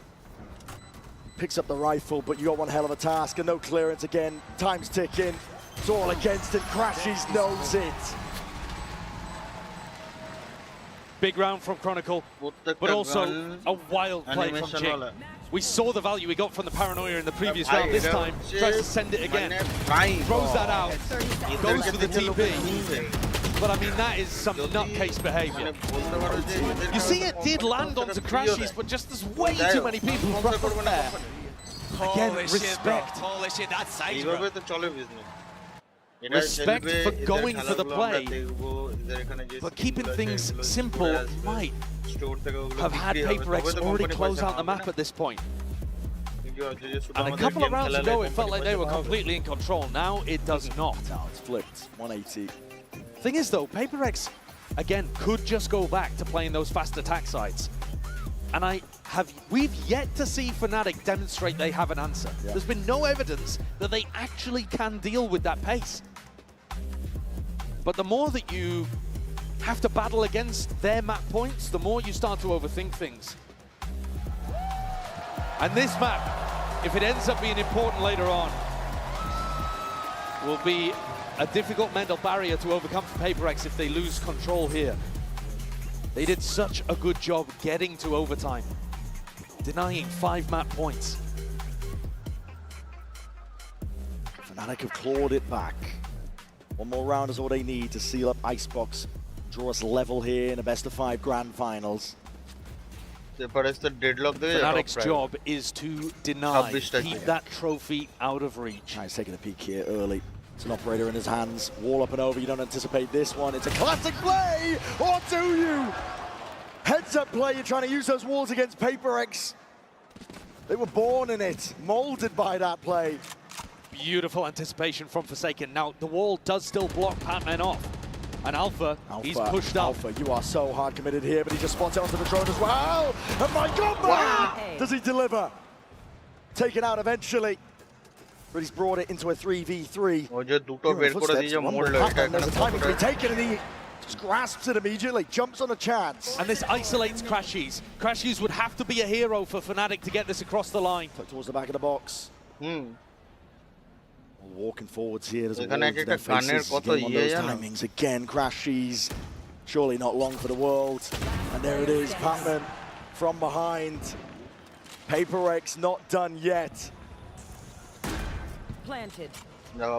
Picks up the rifle, but you got one hell of a task and no clearance again. Time's ticking, it's all against it. Crashies knows it. Big round from Chronicle, but also a wild play from Jing. We saw the value we got from the paranoia in the previous round. This time, tries to send it again. Throws that out, goes for the TP. But I mean, that is some nutcase behavior. You see, it did land onto Crashies, but just there's way too many people rough up there. Again, respect. Holy shit, that's size, bro. Respect for going for the play, but keeping things simple might have had Paper X already close out the map at this point. And a couple of rounds ago, it felt like they were completely in control. Now it does not. Now it's flipped, 180. Thing is though, Paper X, again, could just go back to playing those fast attack sides. And we've yet to see Fnatic demonstrate they have an answer. Yeah. There's been no evidence that they actually can deal with that pace. But the more that you have to battle against their map points, the more you start to overthink things. And this map, if it ends up being important later on, will be a difficult mental barrier to overcome for Paper X if they lose control here. They did such a good job getting to overtime, denying 5 map points. Fnatic have clawed it back. One more round is all they need to seal up Icebox, draw us level here in a best-of-5 grand finals. Fnatic's job is to deny, keep that trophy out of reach. He's taking a peek here early. It's an operator in his hands. Wall up and over. You don't anticipate this one. It's a classic play, or do you? Heads-up play. You're trying to use those walls against Paper X. They were born in it, molded by that play. Beautiful anticipation from Forsaken. Now, the wall does still block Patman off. And Alpha, he's pushed up. Alpha, you are so hard committed here, but he just spots it onto the drone as well. And my God, does he deliver? Taken out eventually. But he's brought it into a 3v3. There's a timing to be taken, and he just grasps it immediately, jumps on a chance. And this isolates Crashies. Crashies would have to be a hero for Fnatic to get this across the line. Towards the back of the box. Walking forwards here, there's a wall into their faces. Again, one of those timings. Again, Crashies. Surely not long for the world. And there it is, Patman from behind. Paper X not done yet. Planted.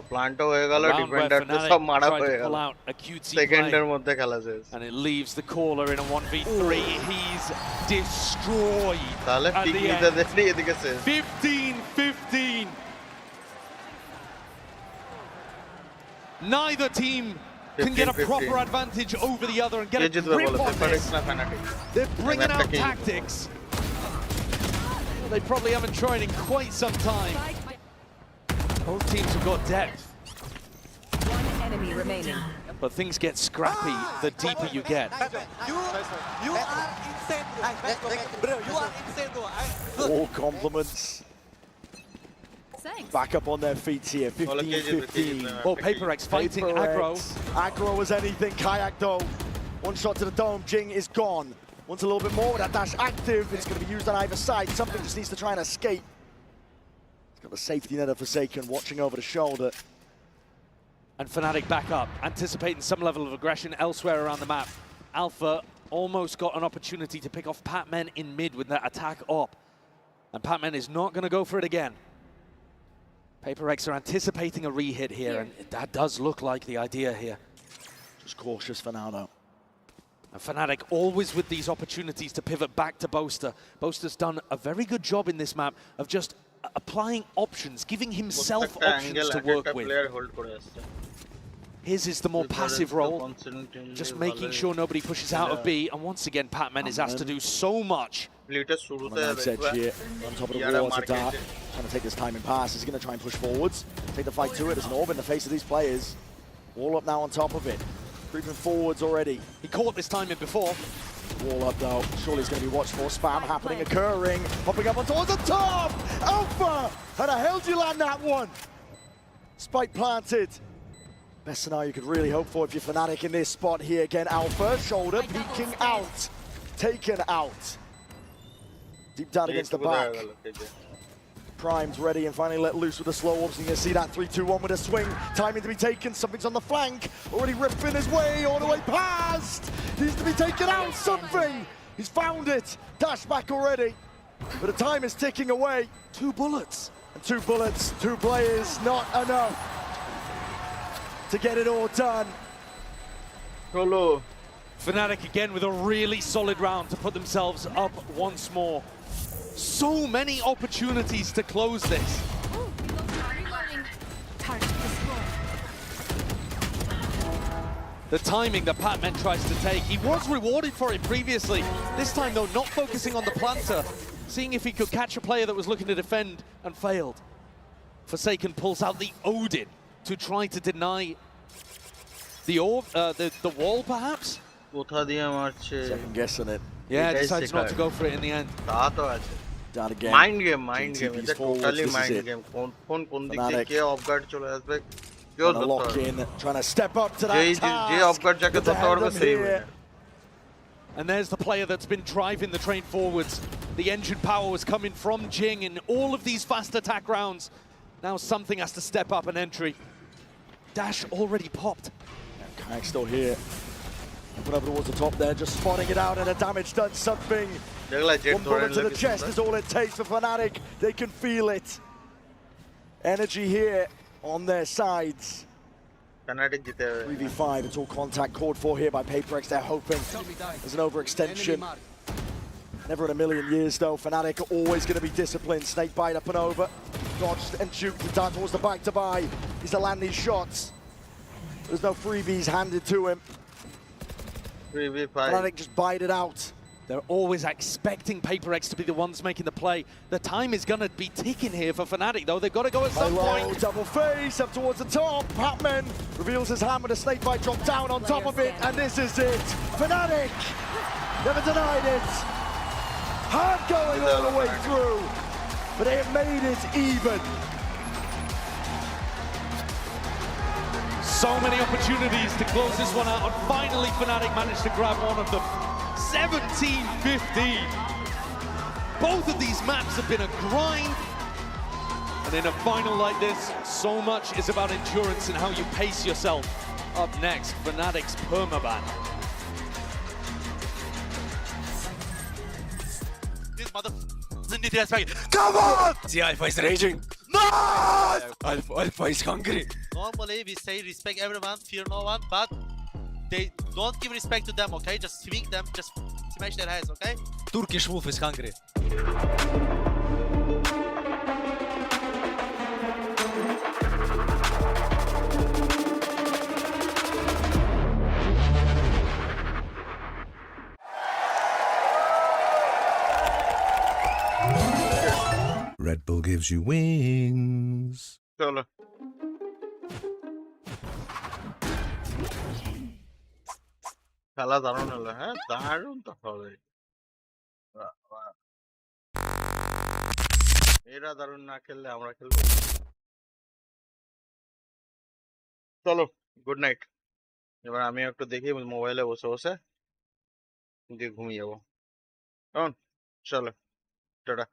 প্লান্টও হয়ে গেল ডিফেন্ডারদের সব মারা হয়ে গেল সেকেন্ডের মধ্যে খেলা শেষ and it leaves the caller in a 1v3. He's destroyed. তাহলে পিকনিতে দেখলি এদিকে শেষ 15-15. Neither team can get a proper advantage over the other and get a grip on this. They're bringing out tactics. They probably haven't tried in quite some time. Both teams have got depth. One enemy remaining. But things get scrappy the deeper you get. You are insane, bro. You are insane, bro. All compliments. Thanks. Back up on their feet here, 15-15. Oh, Paper X fighting aggro. Aggro as anything, Kayak though. One shot to the dome, Jing is gone. Wants a little bit more with that dash active. It's going to be used on either side. Something just needs to try and escape. He's got the safety net of Forsaken watching over the shoulder. And Fnatic back up, anticipating some level of aggression elsewhere around the map. Alpha almost got an opportunity to pick off Patmen in mid with that attack up. And Patmen is not going to go for it again. Paper X are anticipating a re-hit here, and that does look like the idea here. Just cautious for now, though. And Fnatic always with these opportunities to pivot back to Boaster. Boaster's done a very good job in this map of just applying options, giving himself options to work with. His is the more passive role, just making sure nobody pushes out of B, and once again Patmen is asked to do so much. On the knife's edge here, on top of the wall, it's a dart. Trying to take this timing pass. He's going to try and push forwards. Take the fight to it. There's an orb in the face of these players. Wall up now on top of it. Creeping forwards already. He caught this timing before. Wall up though. Surely it's going to be watched for. Spam happening, occurring. Popping up on towards the top! Alpha! How the hell do you land that one? Spike planted. Best scenario you could really hope for if you're Fnatic in this spot here. Again, Alpha, shoulder peeking out. Taken out. Deep down against the back. Prime's ready and finally let loose with the slow orbs. You're going to see that 3-2-1 with a swing. Timing to be taken. Something's on the flank. Already ripping his way all the way past. Needs to be taken out. Something. He's found it. Dash back already. But the time is ticking away. 2 bullets. And 2 bullets. 2 players. Not enough to get it all done. Hello. Fnatic again with a really solid round to put themselves up once more. So many opportunities to close this. The timing that Patmen tries to take, he was rewarded for it previously. This time though, not focusing on the planter, seeing if he could catch a player that was looking to defend and failed. Forsaken pulls out the Odin to try to deny the orb, the wall perhaps? Second guessing it. Yeah, decides not to go for it in the end. Down again. Mind game. It's a totally mind game. Trying to lock in, trying to step up to that task. And there's the player that's been driving the train forwards. The engine power was coming from Jing in all of these fast attack rounds. Now something has to step up an entry. Dash already popped. Kayak's still here. Put over towards the top there, just spotting it out, and the damage done something. 1 bullet to the chest is all it takes for Fnatic. They can feel it. Energy here on their sides. 3v5, it's all contact called for here by Paper X. They're hoping there's an overextension. Never in a million years though. Fnatic are always going to be disciplined. Snakebite up and over. Dodged and juked down towards the back to buy. He's to land these shots. There's no freebies handed to him. 3v5. Fnatic just bite it out. They're always expecting Paper X to be the ones making the play. The time is going to be ticking here for Fnatic, though. They've got to go at some point. Double face up towards the top. Patmen reveals his hand with a snakebite drop down on top of it, and this is it. Fnatic never denied it. Hard going all the way through, but they have made it even. So many opportunities to close this one out, and finally Fnatic managed to grab one of them. 17-15. Both of these maps have been a grind. And in a final like this, so much is about endurance and how you pace yourself. Up next, Fnatic's permaban. This motherfucker need respect. Come on! See, Alpha is raging. No! Alpha is hungry. Normally, we say respect everyone, fear no one, but they don't give respect to them, okay? Just swing them, just smash their heads, okay? Turkish wolf is hungry. Red Bull gives you wings. Chalo. খেলা দারুণ হলো, হ্যাঁ দারুণ তো হবে। এরা দারুণ না খেললে আমরা খেলবো। চলো গুড নাইট। এবার আমি একটু দেখি মোবাইলে বসে বসে দিয়ে ঘুমিয়ে যাবো। কেমন? চলো tata.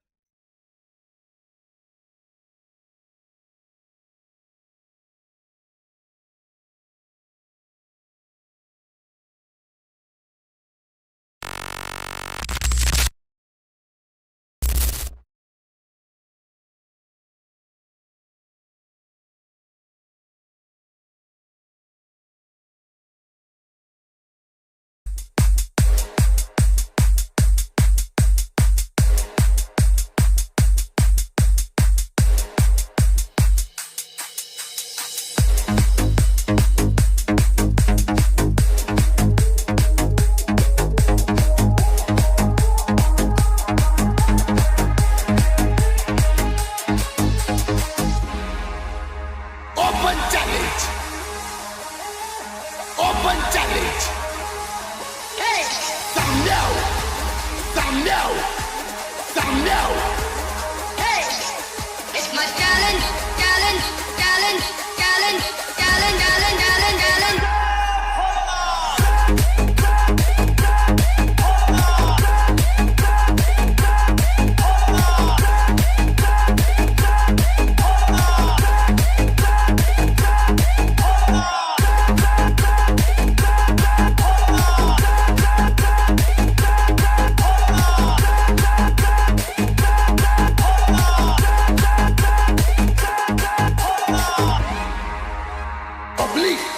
Open challenge! Open challenge! Hey! Some know! Some know! Some know! Hey! It's my challenge! Challenge! Challenge! Challenge! Challenge! Challenge! Challenge! Challenge! Oblique!